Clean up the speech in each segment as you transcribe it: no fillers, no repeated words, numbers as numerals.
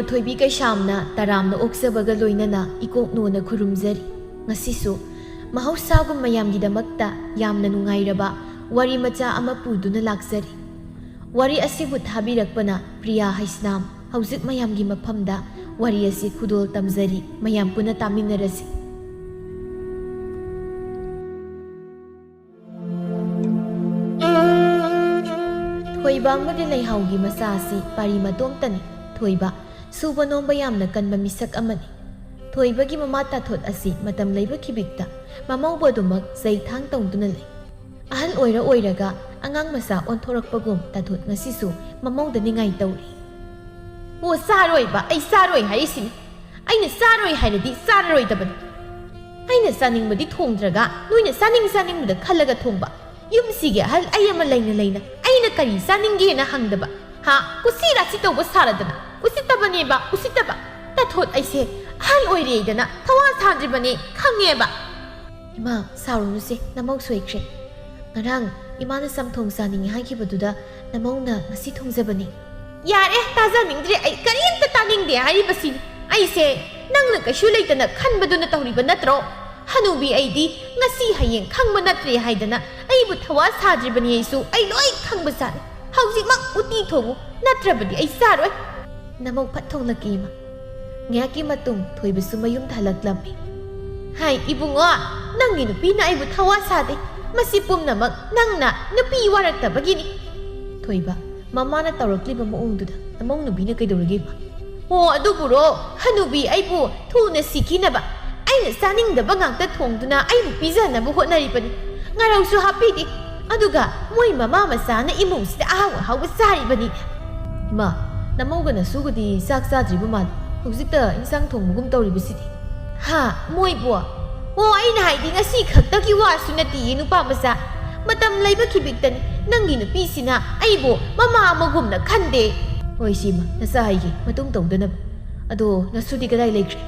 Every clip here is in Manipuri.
ꯃꯌꯥꯝꯕꯨ ꯊꯣꯏꯕꯤ ꯀꯩꯁꯥꯝꯅ ꯇꯔꯥꯝꯅ ꯑꯣꯛꯆꯕꯒ ꯂꯣꯏꯅꯅ ꯏꯀꯣꯛꯅꯣꯅ ꯈꯨꯔꯨꯝꯖꯔꯤ ꯉꯁꯤꯁꯨ ꯃꯍꯧꯁꯥꯒꯨꯝ ꯃꯌꯥꯝꯒꯤꯗꯃꯛꯇ ꯌꯥꯝꯅ ꯅꯨꯡꯉꯥꯏꯔꯕ ꯋꯥꯔꯤ ꯃꯆꯥ ꯑꯃ ꯄꯨꯗꯨꯅ ꯂꯥꯛꯆꯔꯤ ꯋꯥꯔꯤ ꯑꯁꯤꯕꯨ ꯊꯥꯕꯤꯔꯛꯄꯅ ꯄ꯭ꯔꯤꯌꯥ ꯍꯩꯁꯅꯥꯝ ꯍꯧꯖꯤꯛ ꯃꯌꯥꯝꯒꯤ ꯃꯐꯝꯗ ꯋꯥꯔꯤ ꯑꯁꯤ ꯈꯨꯗꯣꯜ ꯇꯝꯖꯔꯤ ꯃꯌꯥꯝ ꯄꯨꯟꯅ ꯇꯥꯃꯤꯟꯅꯔꯁꯤ ꯊꯣꯏꯕ ꯑꯃꯗꯤ ꯂꯩꯍꯥꯎꯒꯤ ꯃꯆꯥ ꯑꯁꯤ ꯄꯥꯔꯤ ꯃꯇꯣꯝꯇꯅꯤ ꯊꯣꯏꯕ ꯁꯨꯕ ꯅꯣꯝꯕ ꯌꯥꯝꯅ ꯀꯟꯕ ꯃꯤꯁꯛ ꯑꯃꯅꯤ ꯊꯣꯏꯕꯒꯤ ꯃꯃꯥ ꯇꯥꯊꯣꯠ ꯑꯁꯤ ꯃꯇꯝ ꯂꯩꯕ ꯈꯤꯕꯤꯛꯇ ꯃꯃꯧꯕꯨ ꯑꯗꯨꯃꯛ ꯆꯩꯊꯥꯡ ꯇꯧꯗꯨꯅ ꯂꯩ ꯑꯍꯜ ꯑꯣꯏꯔꯒ ꯑꯉꯥꯡ ꯃꯆꯥ ꯑꯣꯟꯊꯣꯔꯛꯄꯒꯨꯝ ꯇꯥꯊꯣꯠ ꯉꯁꯤꯁꯨ ꯃꯃꯧꯗ ꯅꯤꯡꯉꯥꯏ ꯇꯧꯔꯤ ꯑꯣ ꯆꯥꯔꯣꯏꯕ ꯑꯩ ꯆꯥꯔꯣꯏ ꯍꯥꯏꯔꯤꯁꯤꯅꯤ ꯑꯩꯅ ꯆꯥꯔꯣꯏ ꯍꯥꯏꯔꯗꯤ ꯆꯥꯔꯔꯣꯏꯗꯕꯅꯤ ꯑꯩꯅ ꯆꯥꯅꯤꯡꯕꯗꯤ ꯊꯣꯡꯗ꯭ꯔꯒ ꯅꯣꯏꯅ ꯆꯥꯅꯤꯡꯕꯗ ꯈꯜꯂꯒ ꯊꯣꯡꯕ ꯌꯨꯝꯁꯤꯒꯤ ꯑꯍꯜ ꯑꯩ ꯑꯃ ꯂꯩꯅ ꯑꯩꯅ ꯀꯔꯤ ꯆꯥꯅꯤꯡꯒꯦꯅ ꯍꯪꯗꯕ ꯀꯨꯁꯤ ꯔꯥꯁꯤ ꯇꯧꯕ ꯁꯥꯔꯗꯅ ꯎꯁꯤꯠꯇꯕꯅꯦꯕ ꯎꯁꯤꯠꯇꯕ ꯇꯥꯊꯣꯠ ꯑꯩꯁꯦ ꯑꯍꯜ ꯑꯣꯏꯔꯦꯗꯅ ꯊꯋꯥ ꯁꯥꯗ꯭ꯔꯤꯕꯅꯦ ꯈꯪꯉꯦꯕ ꯏꯃꯥ ꯁꯥꯎꯔꯨꯅꯨꯁꯦ ꯅꯃꯧ ꯁꯣꯏꯈ꯭ꯔꯦ ꯉꯔꯥꯡ ꯏꯃꯥꯅ ꯆꯝꯊꯣꯡ ꯆꯥꯅꯤꯡꯉꯦ ꯍꯥꯏꯈꯤꯕꯗꯨꯗ ꯅꯃꯧꯅ ꯉꯁꯤ ꯊꯣꯡꯖꯕꯅꯤ ꯌꯥꯔꯦ ꯇꯥꯖꯅꯤꯡꯗ꯭ꯔꯦ ꯑꯩ ꯀꯔꯤꯝꯇ ꯇꯥꯅꯤꯡꯗꯦ ꯍꯥꯏꯔꯤꯕꯁꯤꯅꯤ ꯑꯩꯁꯦ ꯅꯪꯅ ꯀꯩꯁꯨ ꯂꯩꯇꯅ ꯈꯟꯕꯗꯨꯅ ꯇꯧꯔꯤꯕ ꯅꯠꯇ꯭ꯔꯣ ꯍꯅꯨꯕꯤ ꯑꯩꯗꯤ ꯉꯁꯤ ꯍꯌꯦꯡ ꯈꯪꯕ ꯅꯠꯇ꯭ꯔꯦ ꯍꯥꯏꯗꯅ ꯑꯩꯕꯨ ꯊꯋꯥ ꯁꯥꯗ꯭ꯔꯤꯕꯅꯤ ꯑꯩꯁꯨ ꯑꯩ ꯂꯣꯏ ꯈꯪꯕ ꯖꯥꯠꯅꯤ ꯍꯧꯖꯤꯛꯃꯛ ꯎꯇꯤ ꯊꯣꯡꯉꯨ ꯅꯠꯇ꯭ꯔꯕꯗꯤ ꯑꯩ ꯆꯥꯔꯣꯏ ꯅꯃꯧ ꯐꯠ ꯊꯣꯡꯂꯛꯀꯦ ꯏꯃꯥ ꯉꯥꯏꯍꯥꯛꯀꯤ ꯃꯇꯨꯡ ꯊꯣꯏꯕꯁꯨ ꯃꯌꯨꯝꯗ ꯍꯜꯂꯛꯂꯝꯃꯤ ꯍꯥꯏ ꯏꯕꯨꯡꯉꯣ ꯅꯪꯒꯤ ꯅꯨꯄꯤꯅ ꯑꯩꯕꯨ ꯊꯋꯥ ꯁꯥꯗꯦ ꯃꯁꯤ ꯄꯨꯝꯅꯃꯛ ꯅꯪꯅ ꯅꯨꯄꯤ ꯋꯥꯔꯛꯇꯕꯒꯤꯅꯤ ꯊꯣꯏꯕ ꯃꯃꯥꯅ ꯇꯧꯔꯛꯂꯤꯕ ꯃꯑꯣꯡꯗꯨꯗ ꯅꯃꯧ ꯅꯨꯄꯤꯅ ꯀꯩꯗꯧꯔꯒꯦ ꯏꯃꯥ ꯑꯣ ꯑꯗꯨꯕꯨꯔꯣ ꯍꯅꯨꯕꯤ ꯑꯩꯕꯨ ꯊꯨꯅ ꯁꯤꯈꯤꯅꯕ ꯑꯩꯅ ꯆꯥꯅꯤꯡꯗꯕ ꯉꯥꯛꯇ ꯊꯣꯡꯗꯨꯅ ꯑꯩꯕꯨ ꯄꯤꯖꯅꯕ ꯍꯣꯠꯅꯔꯤꯕꯅꯤ ꯉꯥꯔꯧꯁꯨ ꯍꯥꯞꯄꯤꯗꯦ ꯑꯗꯨꯒ ꯃꯣꯏ ꯃꯃꯥ ꯃꯆꯥꯅ ꯏꯃꯨꯡꯁꯤꯗ ꯑꯍꯥꯎꯕ ꯆꯥꯔꯤꯕꯅꯤ ꯏꯃꯥ ꯅꯃꯧꯒ ꯅꯁꯨꯒꯗꯤ ꯆꯥꯛ ꯆꯥꯗ꯭ꯔꯤꯕ ꯃꯥꯜꯂꯤ ꯍꯧꯖꯤꯛꯇ ꯏꯟꯁꯥꯡ ꯊꯣꯡꯕꯒꯨꯝ ꯇꯧꯔꯤꯕꯁꯤꯗꯤ ꯃꯣꯏꯕꯨ ꯑꯣ ꯑꯩꯅ ꯍꯥꯏꯗꯤꯉꯁꯤ ꯈꯛꯇꯒꯤ ꯋꯥꯁꯨ ꯅꯠꯇꯤꯌꯦ ꯅꯨꯄꯥ ꯃꯆꯥ ꯃꯇꯝ ꯂꯩꯕ ꯈꯤꯕꯤꯛꯇꯅꯤ ꯅꯪꯒꯤ ꯅꯨꯄꯤꯁꯤꯅ ꯑꯩꯕꯨ ꯃꯃꯥ ꯑꯃꯒꯨꯝꯅ ꯈꯟꯗꯦ ꯍꯣꯏ ꯁꯤꯃ ꯅꯆꯥ ꯍꯥꯏꯒꯦ ꯃꯇꯨꯡ ꯇꯧꯗꯅꯕ ꯑꯗꯣ ꯅꯁꯨꯗꯤ ꯀꯗꯥꯏ ꯂꯩꯈ꯭ꯔꯦ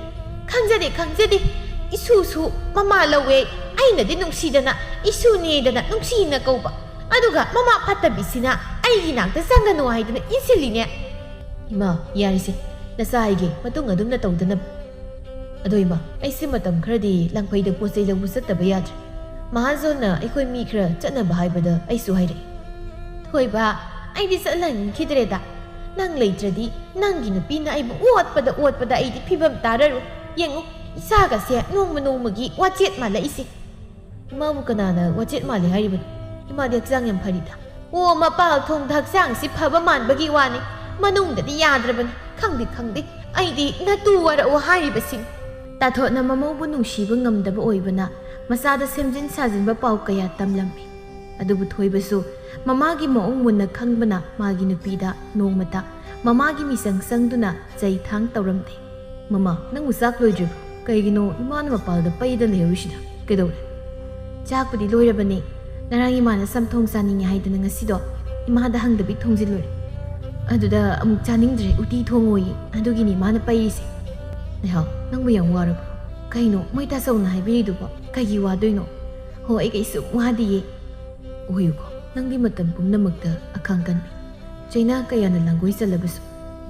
ꯈꯪꯖꯗꯦ ꯏꯁꯨꯁꯨ ꯃꯃꯥ ꯂꯧꯋꯦ ꯑꯩꯅꯗꯤ ꯅꯨꯡꯁꯤꯗꯅ ꯏꯁꯨꯅꯦꯗꯅ ꯅꯨꯡꯁꯤꯅ ꯀꯧꯕ ꯑꯗꯨꯒ ꯃꯃꯥ ꯐꯠꯇꯕꯤꯁꯤꯅ ꯑꯩꯒꯤ ꯅꯥꯛꯇ ꯆꯪꯒꯅꯨ ꯍꯥꯏꯗꯅ ꯏꯟꯁꯤꯜꯂꯤꯅꯦ ꯏꯃꯥ ꯌꯥꯔꯤꯁꯦ ꯅꯆꯥ ꯍꯥꯏꯒꯦ ꯃꯇꯨꯡ ꯑꯗꯨꯝꯅ ꯇꯧꯗꯅꯕ ꯑꯗꯣ ꯏꯃꯥ ꯑꯩꯁꯦ ꯃꯇꯝ ꯈꯔꯗꯤ ꯂꯪꯐꯩꯗ ꯄꯣꯠ ꯆꯩ ꯂꯧꯕ ꯆꯠꯇꯕ ꯌꯥꯗ꯭ꯔꯦ ꯃꯍꯥꯖꯣꯟꯅ ꯑꯩꯈꯣꯏ ꯃꯤ ꯈꯔ ꯆꯠꯅꯕ ꯍꯥꯏꯕꯗ ꯑꯩꯁꯨ ꯍꯥꯏꯔꯛꯏ ꯊꯣꯏꯕ ꯑꯩꯗꯤ ꯆꯠꯍꯟꯈꯤꯗ꯭ꯔꯦꯗ ꯅꯪ ꯂꯩꯇ꯭ꯔꯗꯤ ꯅꯪꯒꯤ ꯅꯨꯄꯤꯅ ꯑꯩꯕꯨ ꯑꯣꯠꯄꯗ ꯑꯩꯗꯤ ꯐꯤꯕꯝ ꯇꯥꯔꯔꯣꯏ ꯌꯦꯡꯉꯨ ꯏꯆꯥꯒꯁꯦ ꯅꯣꯡꯃꯒꯤ ꯋꯥꯆꯦꯠ ꯃꯥꯜꯂꯛꯏꯁꯦ ꯏꯃꯥꯕꯨ ꯀꯅꯥꯅ ꯋꯥꯆꯦꯠ ꯃꯥꯜꯂꯦ ꯍꯥꯏꯔꯤꯕꯅꯣ ꯏꯃꯥꯗꯤ ꯍꯛꯆꯥꯡ ꯌꯥꯝ ꯐꯔꯤꯗ ꯑꯣ ꯃꯄꯥꯜ ꯊꯣꯡꯗ ꯍꯛꯆꯥꯡꯁꯤ ꯐꯕ ꯃꯥꯟꯕꯒꯤ ꯋꯥꯅꯤ ꯃꯅꯨꯡꯗꯗꯤ ꯌꯥꯗ꯭ꯔꯕꯅꯤ ꯈꯪꯗꯦ ꯑꯩꯗꯤ ꯅꯇꯨ ꯋꯥꯔꯛꯑꯣ ꯍꯥꯏꯔꯤꯕꯁꯤꯅꯤ ꯇꯥꯊꯣꯠꯅ ꯃꯃꯧꯕꯨ ꯅꯨꯡꯁꯤꯕ ꯉꯝꯗꯕ ꯑꯣꯏꯕꯅ ꯃꯆꯥꯗ ꯁꯦꯝꯖꯤꯟ ꯁꯥꯖꯤꯟꯕ ꯄꯥꯎ ꯀꯌꯥ ꯇꯝꯂꯝꯃꯤ ꯑꯗꯨꯕꯨ ꯊꯣꯏꯕꯁꯨ ꯃꯃꯥꯒꯤ ꯃꯑꯣꯡ ꯃꯨꯟꯅ ꯈꯪꯕꯅ ꯃꯥꯒꯤ ꯅꯨꯄꯤꯗ ꯅꯣꯡꯃꯇ ꯃꯃꯥꯒꯤ ꯃꯤꯆꯪ ꯆꯪꯗꯨꯅ ꯆꯩꯊꯥꯡ ꯇꯧꯔꯝꯗꯦ ꯃꯃꯥ ꯅꯪꯕꯨ ꯆꯥꯛ ꯂꯣꯏꯗ꯭ꯔꯤꯕ꯭ꯔꯣ ꯀꯩꯒꯤꯅꯣ ꯏꯃꯥꯅ ꯃꯄꯥꯜꯗ ꯄꯩꯗ ꯂꯩꯍꯧꯔꯤꯁꯤꯗ ꯀꯩꯗꯧꯔꯦ ꯆꯥꯛꯄꯨꯗꯤ ꯂꯣꯏꯔꯕꯅꯦ ꯉꯔꯥꯡ ꯏꯃꯥꯅ ꯆꯝꯊꯣꯡ ꯆꯥꯅꯤꯡꯉꯦ ꯍꯥꯏꯗꯅ ꯉꯁꯤꯗꯣ ꯏꯃꯥꯗ ꯍꯪꯗꯕꯤ ꯊꯣꯡꯖꯤꯜꯂꯨꯔꯦ ꯑꯗꯨꯗ ꯑꯃꯨꯛ ꯆꯥꯅꯤꯡꯗ꯭ꯔꯦ ꯎꯇꯤ ꯊꯣꯡꯉꯣꯌꯦ ꯑꯗꯨꯒꯤꯅꯤ ꯏꯃꯥꯅ ꯄꯩꯔꯤꯁꯦ ꯂꯩꯍꯥꯎ ꯅꯪꯕꯨ ꯌꯥꯝ ꯋꯥꯔꯕ꯭ꯔꯣ ꯀꯩꯅꯣ ꯃꯣꯏ ꯇꯥꯆꯧꯅ ꯍꯥꯏꯕꯤꯔꯤꯗꯨꯕꯣ ꯀꯩꯒꯤ ꯋꯥꯗꯣꯏꯅꯣ ꯍꯣ ꯑꯩ ꯀꯩꯁꯨ ꯋꯥꯗꯤꯌꯦ ꯑꯣꯏꯌꯨꯀꯣ ꯅꯪꯗꯤ ꯃꯇꯝ ꯄꯨꯝꯅꯃꯛꯇ ꯑꯈꯥꯡ ꯀꯟꯕꯤ ꯆꯩꯅꯥ ꯀꯌꯥꯅ ꯂꯥꯡꯒꯣꯏ ꯆꯜꯂꯕꯁꯨ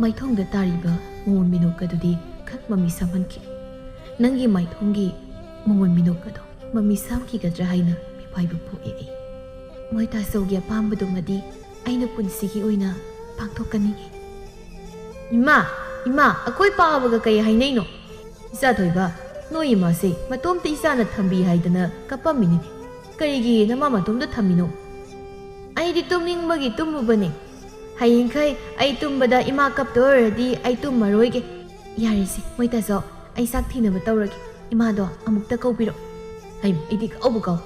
ꯃꯥꯏꯊꯣꯡꯗ ꯇꯥꯔꯤꯕ ꯃꯉꯣꯟ ꯃꯤꯅꯣꯛ ꯑꯗꯨꯗꯤ ꯈꯛ ꯃꯃꯤ ꯁꯥꯝꯍꯟꯈꯤ ꯅꯪꯒꯤ ꯃꯥꯏꯊꯣꯡꯒꯤ ꯃꯉꯣꯟ ꯃꯤꯅꯣꯛ ꯑꯗꯣ ꯃꯃꯤ ꯁꯥꯝꯈꯤꯒꯗ꯭ꯔꯥ ꯍꯥꯏꯅ ꯃꯤꯄꯥꯏꯕ ꯄꯣꯛꯑꯦ ꯑꯩ ꯃꯣꯏ ꯇꯥꯆꯧꯒꯤ ꯑꯄꯥꯝꯕꯗꯨꯃꯗꯤ ꯑꯩꯅ ꯄꯨꯟꯁꯤꯒꯤ ꯑꯣꯏꯅ ꯄꯥꯡꯊꯣꯛꯀꯅꯤꯡꯉꯤ ꯏꯃꯥ ꯑꯩꯈꯣꯏ ꯄꯥꯕꯒ ꯀꯩ ꯍꯥꯏꯅꯩꯅꯣ ꯏꯆꯥ ꯊꯣꯏꯕ ꯅꯣꯏ ꯏꯃꯥꯁꯦ ꯃꯇꯣꯝꯇ ꯏꯆꯥꯅ ꯊꯝꯕꯤ ꯍꯥꯏꯗꯅ ꯀꯞꯄꯝꯃꯤꯅꯤꯅꯦ ꯀꯔꯤꯒꯤ ꯅꯃꯥ ꯃꯇꯣꯝꯇ ꯊꯝꯃꯤꯅꯣ ꯑꯩꯗꯤ ꯇꯨꯝꯅꯤꯡꯕꯒꯤ ꯇꯨꯝꯃꯨꯕꯅꯦ ꯍꯌꯦꯡꯈꯩ ꯑꯩ ꯇꯨꯝꯕꯗ ꯏꯃꯥ ꯀꯞꯇ ꯑꯣꯏꯔꯗꯤ ꯑꯩ ꯇꯨꯝꯃꯔꯣꯏꯒꯦ ꯌꯥꯔꯤꯁꯦ ꯃꯣꯏ ꯇꯥꯆꯧ ꯑꯩ ꯆꯥꯛ ꯊꯤꯅꯕ ꯇꯧꯔꯒꯦ ꯏꯃꯥꯗꯣ ꯑꯃꯨꯛꯇ ꯀꯧꯕꯤꯔꯛꯑꯣ ꯑꯩꯗꯤ ꯀꯥꯎ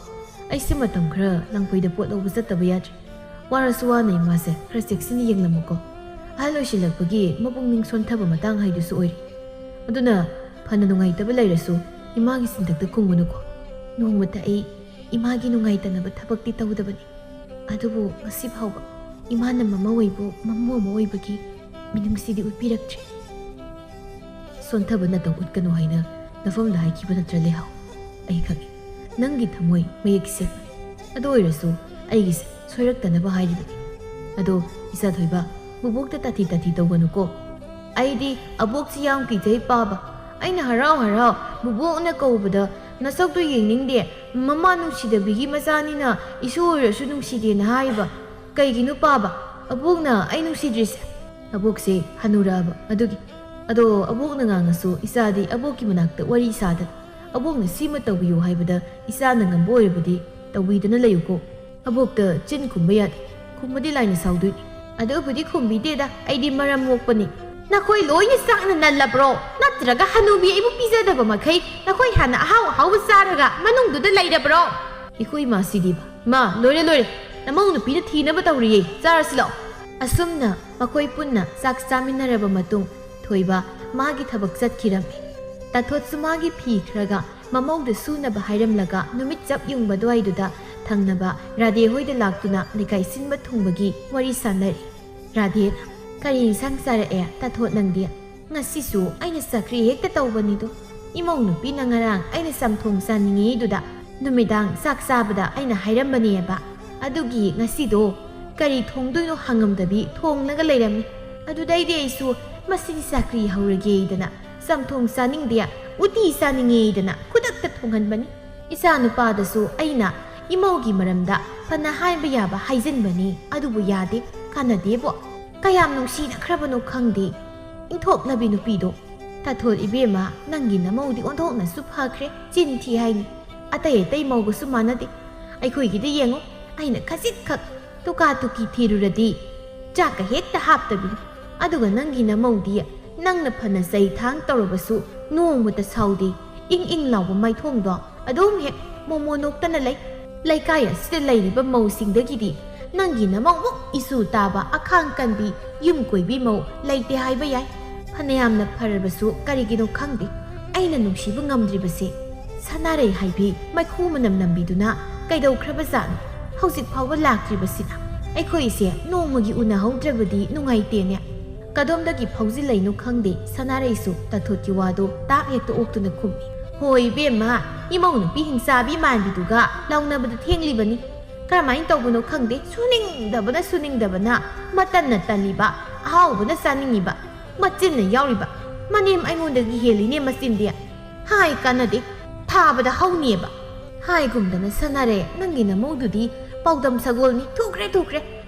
ꯑꯩꯁꯦ ꯃꯇꯝ ꯈꯔ ꯂꯪꯐꯩꯗ ꯄꯣꯠ ꯂꯧꯕ ꯆꯠꯇꯕ ꯌꯥꯗ꯭ꯔꯦ ꯋꯥꯔꯁꯨ ꯋꯥꯅ ꯏꯃꯥꯁꯦ ꯈꯔ ꯆꯦꯛꯁꯤꯟꯅ ꯌꯦꯡꯂꯝꯃꯨꯀꯣ ꯑꯍꯜ ꯑꯣꯏꯁꯤꯜꯂꯛꯄꯒꯤ ꯃꯄꯨꯛꯅꯤꯡ ꯁꯣꯟꯊꯕ ꯃꯇꯥꯡ ꯍꯥꯏꯗꯨꯁꯨ ꯑꯣꯏꯔꯤ ꯑꯗꯨꯅ ꯐꯅ ꯅꯨꯡꯉꯥꯏꯇꯕ ꯂꯩꯔꯁꯨ ꯏꯃꯥꯒꯤ ꯆꯤꯟꯗꯛꯇ ꯈꯨꯝꯒꯅꯨꯀꯣ ꯅꯣꯡꯃꯇ ꯑꯩ ꯏꯃꯥꯒꯤ ꯅꯨꯡꯉꯥꯏꯇꯅꯕ ꯊꯕꯛꯇꯤ ꯇꯧꯗꯕꯅꯤ ꯑꯗꯨꯕꯨ ꯉꯁꯤ ꯐꯥꯎꯕ ꯏꯃꯥꯅ ꯃꯃꯧ ꯑꯃ ꯑꯣꯏꯕꯒꯤ ꯃꯤꯅꯨꯡꯁꯤꯗꯤ ꯎꯠꯄꯤꯔꯛꯇ꯭ꯔꯤ ꯁꯣꯟꯊꯕ ꯅꯇꯧ ꯎꯠꯀꯅꯨ ꯍꯥꯏꯅ ꯅꯐꯝꯗ ꯍꯥꯏꯈꯤꯕ ꯅꯠꯇ꯭ꯔ ꯂꯩꯍꯥꯎ ꯑꯩ ꯈꯪꯉꯤ ꯅꯪꯒꯤ ꯊꯃꯣꯏ ꯃꯌꯦꯛ ꯁꯦꯡꯕꯅꯤ ꯑꯗꯨ ꯑꯣꯏꯔꯁꯨ ꯑꯩꯒꯤꯁꯦ ꯁꯣꯏꯔꯛꯇꯅꯕ ꯍꯥꯏꯔꯤꯕꯅꯤ ꯑꯗꯣ ꯏꯆꯥ ꯊꯣꯏꯕ ꯕꯨꯕꯣꯛꯇ ꯇꯥꯊꯤ ꯇꯧꯒꯅꯨꯀꯣ ꯑꯩꯗꯤ ꯑꯕꯣꯛꯁꯤ ꯌꯥꯝ ꯀꯤꯖꯩ ꯄꯥꯕ. ꯑꯩꯅ ꯍꯔꯥꯎ ꯍꯔꯥꯎ ꯕꯨꯕꯣꯛꯅ ꯀꯧꯕꯗ ꯅꯁꯛꯇꯨ ꯌꯦꯡꯅꯤꯡꯗꯦ, ꯃꯃꯥ ꯅꯨꯡꯁꯤꯗꯕꯤꯒꯤ ꯃꯆꯥꯅꯤꯅ ꯏꯁꯨ ꯑꯣꯏꯔꯁꯨ ꯅꯨꯡꯁꯤꯗꯦꯅ ꯍꯥꯏꯕ. ꯀꯩꯒꯤꯅꯣ ꯄꯥꯕ ꯑꯕꯣꯛꯅ ꯑꯩ ꯅꯨꯡꯁꯤꯗ꯭ꯔꯤꯁꯦ? ꯑꯕꯣꯛꯁꯦ ꯍꯅꯨꯔꯛꯑꯕ ꯑꯗꯨꯒꯤ. ꯑꯗꯣ ꯑꯕꯣꯛꯅ ꯉꯥꯡꯉꯁꯨ ꯏꯆꯥꯗꯤ ꯑꯕꯣꯛꯀꯤ ꯃꯅꯥꯛꯇ ꯋꯥꯔꯤ ꯁꯥꯗꯅ. ꯑꯕꯣꯛꯅ ꯁꯤꯃ ꯇꯧꯕꯤꯌꯨ ꯍꯥꯏꯕꯗ ꯏꯆꯥꯅ ꯉꯝꯕ ꯑꯣꯏꯔꯕꯗꯤ ꯇꯧꯕꯤꯗꯅ ꯂꯩꯌꯨꯀꯣ. ꯑꯕꯣꯛꯇ ꯆꯤꯟ ꯈꯨꯝꯕ ꯌꯥꯗꯦ. ꯈꯨꯝꯕꯗꯤ ꯂꯥꯏꯅ ꯁꯥꯎꯗꯣꯏꯅꯤ. ꯑꯗꯨꯕꯨꯗꯤ ꯈꯨꯝꯕꯤꯗꯦꯗ, ꯑꯩꯗꯤ ꯃꯔꯝ ꯃꯣꯛꯄꯅꯤ. ꯅꯈꯣꯏ ꯂꯣꯏꯅ ꯆꯥꯛꯅ ꯅꯜꯂꯕ꯭ꯔꯣ? ꯅꯠꯇ꯭ꯔꯒ ꯍꯅꯨꯕꯤ ꯑꯩꯕꯨ ꯄꯤꯖꯗꯕ ꯃꯈꯩ ꯅꯈꯣꯏ ꯍꯥꯟꯅ ꯑꯍꯥꯎ ꯑꯍꯥꯎꯕ ꯆꯥꯔꯒ ꯃꯅꯨꯡꯗꯨꯗ ꯂꯩꯔꯕ꯭ꯔꯣ? ꯑꯩꯈꯣꯏ ꯏꯃꯥꯁꯤꯗꯤꯕ. ꯃꯥ ꯂꯣꯏꯔꯦ ꯂꯣꯏꯔꯦ, ꯅꯃꯧ ꯅꯨꯄꯤꯅ ꯊꯤꯅꯕ ꯇꯧꯔꯤꯌꯦ, ꯆꯥꯔꯁꯤ ꯂꯥꯛꯑꯣ. ꯑꯁꯨꯝꯅ ꯃꯈꯣꯏ ꯄꯨꯟꯅ ꯆꯥꯛ ꯆꯥꯃꯤꯟꯅꯔꯕ ꯃꯇꯨꯡ ꯊꯣꯏꯕ ꯃꯥꯒꯤ ꯊꯕꯛ ꯆꯠꯈꯤꯔꯝꯃꯤ. ꯇꯥꯊꯣꯠꯁꯨ ꯃꯥꯒꯤ ꯐꯤ ꯈꯔꯒ ꯃꯃꯧꯗ ꯁꯨꯅꯕ ꯍꯥꯏꯔꯝꯂꯒ ꯅꯨꯃꯤꯠ ꯆꯞ ꯌꯨꯡꯕ ꯑꯗꯨꯋꯥꯏꯗꯨꯗ ꯊꯪꯅꯕ ꯔꯥꯙꯦ ꯍꯣꯏꯗ ꯂꯥꯛꯇꯨꯅ ꯂꯩꯀꯥꯏ ꯁꯤꯟꯕ ꯊꯨꯡꯕꯒꯤ ꯋꯥꯔꯤ ꯁꯥꯟꯅꯔꯤ. ꯔꯥꯙꯦꯅ, ꯀꯔꯤ ꯏꯟꯁꯥꯡ ꯆꯥꯔꯛꯑꯦ ꯇꯥꯊꯣꯠ ꯅꯪꯗꯤ? ꯉꯁꯤꯁꯨ ꯑꯩꯅ ꯆꯀ꯭ꯔꯤ ꯍꯦꯛꯇ ꯇꯧꯕꯅꯤꯗꯣ. ꯏꯃꯧ ꯅꯨꯄꯤꯅ ꯉꯔꯥꯡ ꯑꯩꯅ ꯆꯝꯊꯣꯡ ꯆꯥꯅꯤꯡꯉꯤꯗꯨꯗ ꯅꯨꯃꯤꯗꯥꯡ ꯆꯥꯛ ꯆꯥꯕꯗ ꯑꯩꯅ ꯍꯥꯏꯔꯝꯕꯅꯦꯕ. ꯑꯗꯨꯒꯤ ꯉꯁꯤꯗꯣ ꯀꯔꯤ ꯊꯣꯡꯗꯣꯏꯅꯣ ꯍꯪꯉꯝꯗꯕꯤ ꯊꯣꯡꯂꯒ ꯂꯩꯔꯝꯃꯤ. ꯑꯗꯨꯗꯩꯗꯤ ꯑꯩꯁꯨ ꯃꯁꯤꯗꯤ ꯆꯀ꯭ꯔꯤ ꯍꯧꯔꯒꯦꯗꯅ ꯆꯝꯊꯣꯡ ꯆꯥꯅꯤꯡꯗꯦ ꯎꯇꯤ ꯆꯥꯅꯤꯡꯉꯦꯗꯅ ꯈꯨꯗꯛꯇ ꯊꯣꯡꯍꯟꯕꯅꯤ. ꯏꯆꯥ ꯅꯨꯄꯥꯗꯁꯨ ꯑꯩꯅ ꯏꯃꯧꯒꯤ ꯃꯔꯝꯗ ꯐꯅ ꯍꯥꯏꯕ ꯌꯥꯕ ꯍꯥꯏꯖꯤꯟꯕꯅꯤ, ꯑꯗꯨꯕꯨ ꯌꯥꯗꯦ, ꯀꯥꯟꯅꯗꯦꯕꯣ. ꯀꯌꯥꯝ ꯅꯨꯡꯁꯤꯅꯈ꯭ꯔꯕꯅꯣ ꯈꯪꯗꯦ ꯏꯟꯊꯣꯛꯅꯕꯤ ꯅꯨꯄꯤꯗꯣ. ꯇꯥꯊꯣꯠ ꯏꯕꯦꯝꯃ, ꯅꯪꯒꯤ ꯅꯃꯧꯗꯤ ꯑꯣꯟꯊꯣꯛꯅꯁꯨ ꯐꯈ꯭ꯔꯦ, ꯆꯤꯟ ꯊꯤ ꯍꯥꯏꯅꯤ. ꯑꯇꯩ ꯑꯇꯩ ꯃꯧꯒꯁꯨ ꯃꯥꯟꯅꯗꯦ. ꯑꯩꯈꯣꯏꯒꯤꯗꯤ ꯌꯦꯡꯉꯨ, ꯑꯩꯅ ꯈꯖꯤꯛꯈꯛ ꯇꯨꯀꯥ ꯇꯨꯀꯤ ꯊꯤꯔꯨꯔꯗꯤ ꯆꯥꯛꯀ ꯍꯦꯛꯇ ꯍꯥꯞꯇꯕꯤꯅꯤ. ꯑꯗꯨꯒ ꯅꯪꯒꯤ ꯅꯃꯧꯗꯤ ꯅꯪꯅ ꯐꯅ ꯆꯩ ꯊꯥꯡ ꯇꯧꯔꯕꯁꯨ ꯅꯣꯡꯃꯇ ꯁꯥꯎꯗꯦ. ꯏꯪ ꯏꯪ ꯂꯥꯎꯕ ꯃꯥꯏꯊꯣꯡꯗꯣ ꯑꯗꯨꯝ ꯍꯦꯛ ꯃꯣꯃꯣ ꯅꯣꯛꯇꯅ ꯂꯩ. ꯂꯩꯀꯥꯏ ꯑꯁꯤꯗ ꯂꯩꯔꯤꯕ ꯃꯧꯁꯤꯡꯗꯒꯤꯗꯤ ꯅꯪꯒꯤ ꯅꯃꯧꯃꯨꯛ ꯏꯁꯨ ꯇꯥꯕ ꯑꯈꯥꯡ ꯀꯟꯕꯤ ꯌꯨꯝ ꯀꯣꯏꯕꯤ ꯃꯧ ꯂꯩꯇꯦ ꯍꯥꯏꯕ ꯌꯥꯏ. ꯐꯅꯌꯥꯝꯅ ꯐꯔꯕꯁꯨ ꯀꯔꯤꯒꯤꯅꯣ ꯈꯪꯗꯦ ꯑꯩꯅ ꯅꯨꯡꯁꯤꯕ ꯉꯝꯗ꯭ꯔꯤꯕꯁꯦ. ꯁꯅꯥꯔꯩ ꯍꯥꯏꯕꯤ ꯃꯩꯈꯨ ꯃꯅꯝ ꯅꯝꯕꯤꯗꯨꯅ ꯀꯩꯗꯧꯈ꯭ꯔꯕꯖꯥꯠꯅꯣ ꯍꯧꯖꯤꯛ ꯐꯥꯎꯕ ꯂꯥꯛꯇ꯭ꯔꯤꯕꯁꯤꯅ? ꯑꯩꯈꯣꯏꯁꯦ ꯅꯣꯡꯃꯒꯤ ꯎꯅꯍꯧꯗ꯭ꯔꯕꯗꯤ ꯅꯨꯡꯉꯥꯏꯇꯦꯅꯦ. ꯀꯗꯣꯝꯗꯒꯤ ꯐꯥꯎꯖꯤꯜꯂꯩꯅꯣ ꯈꯪꯗꯦ ꯁꯅꯥꯔꯩꯁꯨ ꯇꯥꯊꯣꯠꯀꯤ ꯋꯥꯗꯣ ꯇꯥꯞ ꯍꯦꯛꯇ ꯑꯣꯛꯇꯨꯅ ꯈꯨꯝꯃꯤ. ꯍꯣꯏ ꯏꯕꯦꯝꯃ, ꯏꯃꯧ ꯅꯨꯄꯤ ꯍꯤꯡꯆꯥꯕꯤ ꯃꯥꯟꯕꯤꯗꯨꯒ ꯂꯥꯎꯅꯕꯗ ꯊꯦꯡꯂꯤꯕꯅꯤ. ꯀꯔꯝꯍꯥꯏꯅ ꯇꯧꯕꯅꯣ ꯈꯪꯗꯦ, ꯁꯨꯅꯤꯡꯗꯕꯅ ꯃꯇꯟꯅ ꯇꯜꯂꯤꯕ, ꯑꯍꯥꯎꯕꯅ ꯆꯥꯅꯤꯡꯉꯤꯕ, ꯃꯆꯤꯟꯅ ꯌꯥꯎꯔꯤꯕ. ꯃꯅꯦꯝ ꯑꯩꯉꯣꯟꯗꯒꯤ ꯍꯦꯜꯂꯤꯅꯦ ꯃꯆꯤꯟꯗꯤ. ꯍꯥꯏ ꯀꯥꯟꯅꯗꯦ, ꯊꯥꯕꯗ ꯍꯧꯅꯤꯑꯕ. ꯍꯥꯏꯒꯨꯝꯗꯅ ꯁꯅꯥꯔꯦ, ꯅꯪꯒꯤ ꯅꯃꯧꯗꯨꯗꯤ ꯄꯥꯎꯗꯝ ꯁꯒꯣꯜꯅꯤ. ꯊꯨꯈ꯭ꯔꯦ.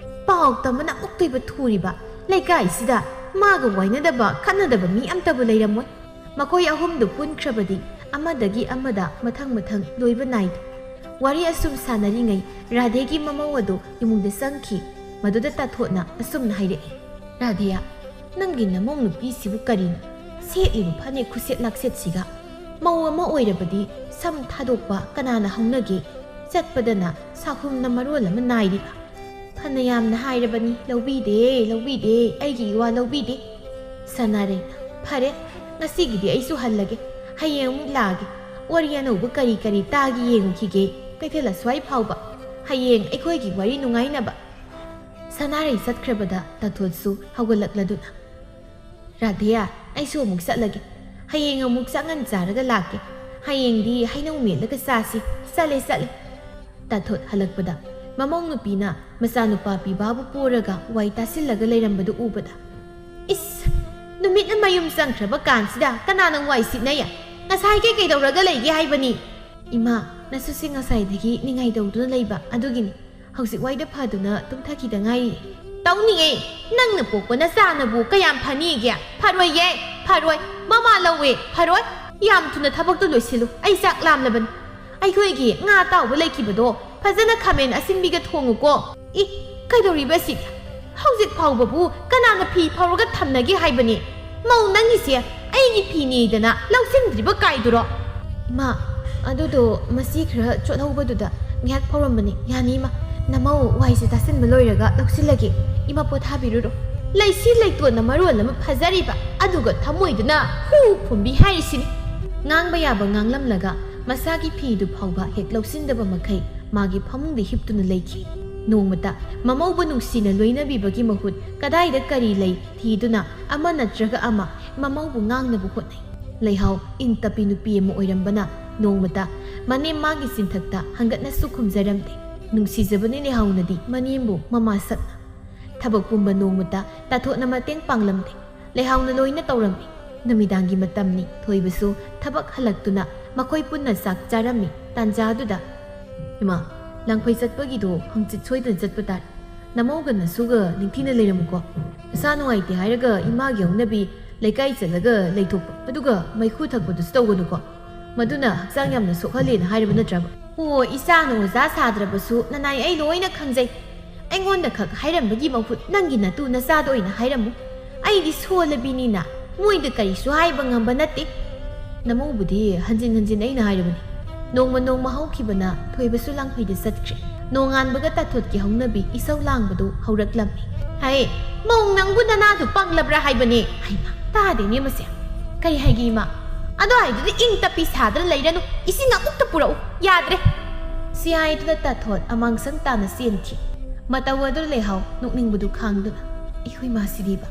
ꯄꯥꯎ ꯇꯝꯕꯅ ꯑꯃꯨꯛꯇꯣꯏꯕ ꯊꯨꯔꯤꯕ. ꯂꯩꯀꯥꯏꯁꯤꯗ ꯃꯥꯒ ꯋꯥꯏꯅꯗꯕ ꯈꯠꯅꯗꯕ ꯃꯤ ꯑꯝꯇꯕꯨ ꯂꯩꯔꯝꯃꯣꯏ. ꯃꯈꯣꯏ ꯑꯍꯨꯝꯗꯨ ꯄꯨꯟꯈ꯭ꯔꯕꯗꯤ ꯑꯃꯗꯒꯤ ꯑꯃꯗ ꯃꯊꯪ ꯂꯣꯏꯕ ꯅꯥꯏꯗꯦ. ꯋꯥꯔꯤ ꯑꯁꯨꯝ ꯁꯥꯟꯅꯔꯤꯉꯩ ꯔꯥꯙꯦꯒꯤ ꯃꯃꯧ ꯑꯗꯨ ꯏꯃꯨꯡꯗ ꯆꯪꯈꯤ. ꯃꯗꯨꯗ ꯇꯥꯊꯣꯠꯅ ꯑꯁꯨꯝꯅ ꯍꯥꯏꯔꯛꯏ. ꯔꯥꯙꯦꯌꯥ, ꯅꯪꯒꯤ ꯅꯃꯧ ꯅꯨꯄꯤꯁꯤꯕు ꯀꯔꯤꯅꯣ? ꯁꯦꯠꯂꯤꯕ ꯐꯅꯦꯛ ꯈꯨꯁꯦꯠ ꯂꯥꯛꯁꯦꯠꯁꯤꯒ. ꯃꯧ ꯑꯃ ꯑꯣꯏꯔꯕꯗꯤ ꯁꯝ ꯊꯥꯗꯣꯛꯄ ꯀꯅꯥꯅ ꯍꯧꯅꯒꯦ? ꯆꯠꯄꯗꯅ ꯁꯥꯍꯨꯝꯅ ꯃꯔꯣꯜ ꯑꯃ ꯅꯥꯏꯔꯤꯕ. ꯐꯅꯌꯥꯝꯅ ꯍꯥꯏꯔꯕꯅꯤ, ꯂꯧꯕꯤꯗꯦ, ꯑꯩꯒꯤ ꯏꯋꯥ ꯂꯧꯕꯤꯗꯦ. ꯁꯅꯥꯔꯩꯅ, ꯐꯔꯦ, ꯉꯁꯤꯒꯤꯗꯤ ꯑꯩꯁꯨ ꯍꯜꯂꯒꯦ. ꯍꯌꯦꯡ ꯑꯃꯨꯛ ꯂꯥꯛꯑꯒꯦ. ꯋꯥꯔꯤ ꯑꯅꯧꯕ ꯀꯔꯤ ꯇꯥꯒꯤ ꯌꯦꯡꯉꯨꯈꯤꯒꯦ. ꯀꯩꯊꯦꯜ ꯑꯁ꯭ꯋꯥꯏ ꯐꯥꯎꯕ. ꯍꯌꯦꯡ ꯑꯩꯈꯣꯏꯒꯤ ꯋꯥꯔꯤ ꯅꯨꯡꯉꯥꯏꯅꯕ. ꯁꯅꯥꯔꯩ ꯆꯠꯈ꯭ꯔꯕꯗ ꯇꯥꯊꯣꯠꯁꯨ ꯍꯧꯒꯠꯂꯛꯂꯗꯨꯅ, ꯔꯥꯙꯦꯌꯥ, ꯑꯩꯁꯨ ꯑꯃꯨꯛ ꯆꯠꯂꯒꯦ. ꯍꯌꯦꯡ ꯑꯃꯨꯛ ꯆꯥꯛꯉꯟ ꯆꯥꯔꯒ ꯂꯥꯛꯀꯦ. ꯍꯌꯦꯡꯗꯤ ꯍꯩꯅꯧ ꯃꯦꯠꯂꯒ ꯆꯥꯁꯤ. ꯆꯠꯂꯦ. ꯇꯥꯊꯣꯠ ꯍꯜꯂꯛꯄꯗ ꯃꯃꯧ ꯅꯨꯄꯤꯅ ꯃꯆꯥꯅꯨꯄꯥ ꯄꯤꯕꯥꯕꯨ ꯄꯣꯔꯒ ꯋꯥꯏ ꯇꯥꯁꯤꯜꯂꯒ ꯂꯩꯔꯝꯕꯗꯨ ꯎꯕꯗ, ꯏꯁ, ꯅꯨꯃꯤꯠꯅ ꯃꯌꯨꯝ ꯆꯪꯈ꯭ꯔꯕ ꯀꯥꯟꯁꯤꯗ ꯀꯅꯥꯅ ꯋꯥꯏ ꯁꯤꯠꯅꯩ? ꯉꯁꯥꯏ ꯀꯩꯗꯧꯔꯒ ꯂꯩꯒꯦ ꯍꯥꯏꯕꯅꯤ? ꯏꯃꯥ, ꯅꯁꯨꯁꯤ ꯉꯁꯥꯏꯗꯒꯤ ꯅꯤꯡꯉꯥꯏ ꯇꯧꯗꯨꯅ ꯂꯩꯕ, ꯑꯗꯨꯒꯤꯅꯤ. ꯍꯧꯖꯤꯛ ꯋꯥꯏꯗ ꯐꯗꯨꯅ ꯇꯨꯝꯊꯈꯤꯗ ꯉꯥꯏꯔꯤ. ꯇꯧꯅꯤꯡꯉꯦ. ꯅꯪꯅ ꯄꯣꯛꯄ ꯅꯆꯥꯅꯕꯨ ꯀꯌꯥꯝ ꯐꯅꯤꯒꯦ? ꯐꯔꯣꯏ. ꯃꯃꯥ ꯂꯧꯋꯦ, ꯐꯔꯣꯏ. ꯌꯥꯝ ꯊꯨꯅ ꯊꯕꯛꯇꯨ ꯂꯣꯏꯁꯤꯜꯂꯨ. ꯑꯩ ꯆꯥꯛ ꯂꯥꯝꯂꯕꯅꯤ. ꯑꯩꯈꯣꯏꯒꯤ ꯉꯥ ꯇꯥꯎꯕ ꯂꯩꯈꯤꯕꯗꯣ ꯐꯖꯅ ꯈꯥꯃꯦꯟ ꯑꯁꯤꯟꯕꯤꯒ ꯊꯣꯡꯉꯨꯀꯣ. ꯀꯩꯗꯧꯔꯤꯕ ꯁꯤꯗꯤ? ꯍꯧꯖꯤꯛ ꯐꯥꯎꯕꯕꯨ ꯀꯅꯥꯅ ꯐꯤ ꯐꯧꯔꯒ ꯊꯝꯅꯒꯦ ꯍꯥꯏꯕꯅꯤ? ꯃꯧ ꯅꯪꯒꯤꯁꯦ ꯑꯩꯒꯤ ꯐꯤꯅꯦꯗꯅ ꯂꯧꯁꯤꯟꯗ꯭ꯔꯤꯕ ꯀꯥꯏꯗꯨꯔꯣ? ꯏꯃꯥ, ꯑꯗꯨꯗꯣ ꯃꯁꯤ ꯈꯔ ꯆꯣꯠꯍꯧꯕꯗꯨꯗ ꯉꯥꯏꯍꯥꯛ ꯐꯧꯔꯝꯕꯅꯤ. ꯌꯥꯅꯤ ꯏꯃꯥ. ꯅꯃꯧ ꯋꯥꯏꯁꯦ ꯇꯥꯁꯤꯟꯕ ꯂꯣꯏꯔꯒ ꯂꯧꯁꯤꯜꯂꯒꯦ. ꯏꯃꯥ ꯄꯣꯊꯥꯕꯤꯔꯨꯔꯣ. ꯂꯩꯁꯤ ꯂꯩꯇꯣꯟꯅ ꯃꯔꯣꯜ ꯑꯃ ꯐꯖꯔꯤꯕ, ꯑꯗꯨꯒ ꯊꯃꯣꯏꯗꯨꯅ ꯍꯨ ꯐꯨꯝꯕꯤ ꯍꯥꯏꯔꯤꯁꯤꯅꯤ. ꯉꯥꯡꯕ ꯌꯥꯕ ꯉꯥꯡꯂꯝꯂꯒ ꯃꯁꯥꯒꯤ ꯐꯤꯗꯨ ꯐꯥꯎꯕ ꯍꯦꯛ ꯂꯧꯁꯤꯟꯗꯕ ꯃꯈꯩ ꯃꯥꯒꯤ ꯐꯃꯨꯡꯗ ꯍꯤꯞꯇꯨꯅ ꯂꯩꯈꯤ. ꯅꯣꯡꯃꯇ ꯃꯃꯧꯕꯨ ꯅꯨꯡꯁꯤꯅ ꯂꯣꯏꯅꯕꯤꯕꯒꯤ ꯃꯍꯨꯠ ꯀꯗꯥꯏꯗ ꯀꯔꯤ ꯂꯩ ꯊꯤꯗꯨꯅ ꯑꯃ ꯅꯠꯇ꯭ꯔꯒ ꯑꯃ ꯃꯃꯧꯕꯨ ꯉꯥꯡꯅꯕ ꯍꯣꯠꯅꯩ. ꯂꯩꯍꯥꯎ ꯏꯪ ꯇꯞꯄꯤ ꯅꯨꯄꯤ ꯑꯃ ꯑꯣꯏꯔꯝꯕꯅ ꯅꯣꯡꯃꯇ ꯃꯅꯦꯝ ꯃꯥꯒꯤ ꯆꯤꯟꯊꯛꯇ ꯍꯪꯒꯠꯅꯁꯨ ꯈꯨꯝꯖꯔꯝꯗꯦ. ꯅꯨꯡꯁꯤꯖꯕꯅꯤ ꯂꯩꯍꯥꯎꯅꯗꯤ ꯃꯅꯦꯝꯕꯨ ꯃꯃꯥ ꯁꯛꯅ. ꯊꯕꯛ ꯄꯨꯝꯕ ꯅꯣꯡꯃꯇ ꯇꯥꯊꯣꯠꯅ ꯃꯇꯦꯡ ꯄꯥꯡꯂꯝꯗꯦ. ꯂꯩꯍꯥꯎꯅ ꯂꯣꯏꯅ ꯇꯧꯔꯝꯃꯤ꯫ ꯅꯨꯃꯤꯗꯥꯡꯒꯤ ꯃꯇꯝꯅꯤ, ꯊꯣꯏꯕꯁꯨ ꯊꯕꯛ ꯍꯜꯂꯛꯇꯨꯅ ꯃꯈꯣꯏ ꯄꯨꯟꯅ ꯆꯥꯛ ꯆꯥꯔꯝꯃꯤ꯫ ꯇꯥꯟꯖꯥꯗꯨꯗ ꯏꯃꯥ, ꯂꯥꯡꯐꯩ ꯆꯠꯄꯒꯤꯗꯣ ꯍꯪꯆꯤꯠ ꯁꯣꯏꯗꯅ ꯆꯠꯄ ꯇꯥꯔꯦ꯫ ꯅꯃꯧꯒ ꯅꯁꯨꯒ ꯅꯤꯡꯊꯤꯅ ꯂꯩꯔꯝꯃꯨꯀꯣ꯫ ꯅꯁꯥ ꯅꯨꯡꯉꯥꯏꯇꯦ ꯍꯥꯏꯔꯒ ꯏꯃꯥꯒꯤ ꯍꯧꯅꯕꯤ ꯂꯩꯀꯥꯏ ꯆꯠꯂꯒ ꯂꯩꯊꯣꯛꯄ ꯑꯗꯨꯒ ꯃꯩꯈꯨ ꯊꯛꯄꯗꯨꯁꯨ ꯇꯧꯒꯅꯨꯀꯣ꯫ ꯃꯗꯨꯅ ꯍꯛꯆꯥꯡ ꯌꯥꯝꯅ ꯁꯣꯛꯍꯜꯂꯦꯅ ꯍꯥꯏꯔꯕ ꯅꯠꯇ꯭ꯔꯕ? ꯑꯣ, ꯏꯆꯥꯅ ꯑꯣꯖꯥ ꯁꯥꯗ꯭ꯔꯕꯁꯨ ꯅꯅꯥꯏ ꯑꯩ ꯂꯣꯏꯅ ꯈꯪꯖꯩ꯫ ꯑꯩꯉꯣꯟꯗ ꯈꯛ ꯍꯥꯏꯔꯝꯕꯒꯤ ꯃꯍꯨꯠ ꯅꯪꯒꯤ ꯅꯇꯨ ꯅꯆꯥꯗ ꯑꯣꯏꯅ ꯍꯥꯏꯔꯝꯃꯨ꯫ ꯑꯩꯗꯤ ꯁꯣꯜꯂꯕꯤꯅꯤꯅ ꯃꯣꯏꯗ ꯀꯔꯤꯁꯨ ꯍꯥꯏꯕ ꯉꯝꯕ ꯅꯠꯇꯦ꯫ ꯅꯃꯧꯕꯨꯗꯤ ꯍꯟꯖꯤꯟ ꯍꯟꯖꯤꯟ ꯑꯩꯅ ꯍꯥꯏꯔꯕꯅꯤ꯫ ꯅꯣꯡꯃ ꯅꯣꯡꯃ ꯍꯧꯈꯤꯕꯅ ꯊꯣꯏꯕꯁꯨ ꯂꯥꯡꯐꯩꯗ ꯆꯠꯈ꯭ꯔꯦ꯫ ꯅꯣꯡꯉꯥꯟꯕꯒ ꯇꯥꯊꯣꯠꯀꯤ ꯍꯧꯅꯕꯤ ꯏꯁꯧ ꯂꯥꯡꯕꯗꯨ ꯍꯧꯔꯛꯂꯝꯃꯤ꯫ ꯍꯩ, ꯃꯧ ꯅꯪꯕꯨ ꯅꯅꯥꯗꯨ ꯄꯪꯂꯕ꯭ꯔꯥ ꯍꯥꯏꯕꯅꯦ꯫ ꯍꯩꯃꯥ, ꯇꯥꯗꯦꯅꯦ ꯃꯁꯦ꯫ ꯀꯔꯤ ꯍꯥꯏꯒꯦ ꯏꯃꯥ? ꯑꯗꯨꯋꯥꯏꯗꯨꯗ ꯏꯪ ꯇꯞꯄꯤ ꯁꯥꯗꯅ ꯂꯩꯔꯅꯨ, ꯏꯁꯤꯡ ꯑꯃꯨꯛꯇ ꯄꯨꯔꯛꯎ, ꯌꯥꯗ꯭ꯔꯦ꯫ ꯁꯤ ꯍꯥꯏꯗꯨꯅ ꯇꯥꯊꯣꯠ ꯑꯃꯥꯡꯁꯪ ꯇꯥꯅ ꯆꯦꯟꯈꯤ꯫ ꯃꯇꯧ ꯑꯗꯨ ꯂꯩꯍꯥꯎ ꯅꯣꯛꯅꯤꯡꯕꯗꯨ ꯈꯥꯡꯗꯨꯅ ꯑꯩꯈꯣꯏ ꯃꯥꯁꯤꯗꯤꯕ꯫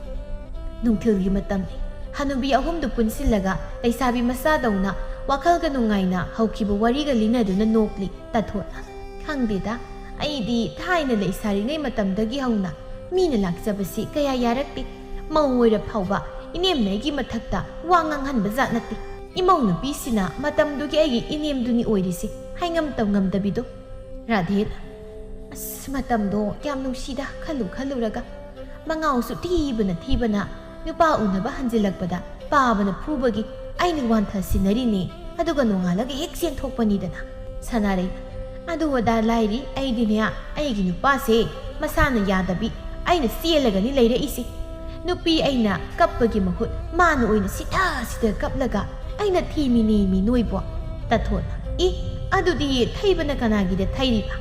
ꯅꯨꯡꯊꯤꯜꯒꯤ ꯃꯇꯝꯅꯤ꯫ ꯍꯅꯨꯕꯤ ꯑꯍꯨꯝꯗꯨ ꯄꯨꯟꯁꯤꯜꯂꯒ ꯂꯩꯁꯥꯕꯤ ꯃꯆꯥꯗꯧꯅ ꯋꯥꯈꯜꯒ ꯅꯨꯡꯉꯥꯏꯅ ꯍꯧꯈꯤꯕ ꯋꯥꯔꯤꯒ ꯂꯤꯅꯗꯨꯅ ꯅꯣꯛꯂꯤ ꯇꯥꯊꯣꯠꯅ꯫ ꯈꯪꯗꯦꯗ, ꯑꯩꯗꯤ ꯊꯥꯏꯅ ꯂꯩꯁꯥꯔꯤꯉꯩ ꯃꯇꯝꯗꯒꯤ ꯍꯧꯅ ꯃꯤꯅ ꯂꯥꯛꯆꯕꯁꯤ ꯀꯌꯥ ꯌꯥꯔꯛꯇꯦ꯫ ꯃꯧ ꯑꯣꯏꯔ ꯐꯥꯎꯕ ꯏꯅꯦꯝꯅꯩꯒꯤ ꯃꯊꯛꯇ ꯋꯥ ꯉꯥꯡꯍꯟꯕ ꯖꯥꯠ ꯅꯠꯇꯦ꯫ ꯏꯃꯧ ꯅꯨꯄꯤꯁꯤꯅ ꯃꯇꯝꯗꯨꯒꯤ ꯑꯩꯒꯤ ꯏꯅꯦꯝꯗꯨꯅꯤ ꯑꯣꯏꯔꯤꯁꯦ, ꯍꯥꯏꯉꯝ ꯇꯧꯉꯝꯗꯕꯤꯗꯣ꯫ ꯔꯥꯙꯦꯅ ꯑꯁ ꯃꯇꯝꯗꯣ ꯌꯥꯝ ꯅꯨꯡꯁꯤꯗ ꯈꯜꯂꯨꯔꯒ꯫ ꯃꯉꯥꯎꯁꯨ ꯊꯤꯕꯅ ꯊꯤꯕꯅ ꯅꯨꯄꯥ ꯎꯅꯕ ꯍꯟꯖꯤꯜꯂꯛꯄꯗ ꯄꯥꯕꯅ ꯐꯨꯕꯒꯤ ꯑꯩꯅ ꯋꯥꯟꯊ ꯁꯤꯟꯅꯔꯤꯅꯤ, ꯑꯗꯨꯒ ꯅꯣꯡꯉꯥꯜꯂꯒ ꯍꯦꯛ ꯆꯦꯟꯊꯣꯛꯄꯅꯤꯗꯅ꯫ ꯁꯅꯥꯔꯩꯅ ꯑꯗꯨ ꯑꯗꯥ ꯂꯥꯏꯔꯤ, ꯑꯩꯗꯤꯅꯦ ꯑꯩꯒꯤ ꯅꯨꯄꯥꯁꯦ ꯃꯁꯥꯅ ꯌꯥꯗꯕꯤ ꯑꯩꯅ ꯆꯦꯜꯂꯒꯅꯤ ꯂꯩꯔꯛꯏꯁꯤ꯫ ꯅꯨꯄꯤ ꯑꯩꯅ ꯀꯞꯄꯒꯤ ꯃꯍꯨꯠ ꯃꯥꯅ ꯑꯣꯏꯅ ꯁꯤꯗ ꯀꯞꯂꯒ ꯑꯩꯅ ꯊꯤꯃꯤꯅꯦꯃꯤ ꯅꯣꯏꯕꯣ꯫ ꯇꯥꯊꯣꯠꯅ ꯑꯗꯨꯗꯤ ꯊꯩꯕꯅ ꯀꯅꯥꯒꯤꯗ ꯊꯩꯔꯤꯕ?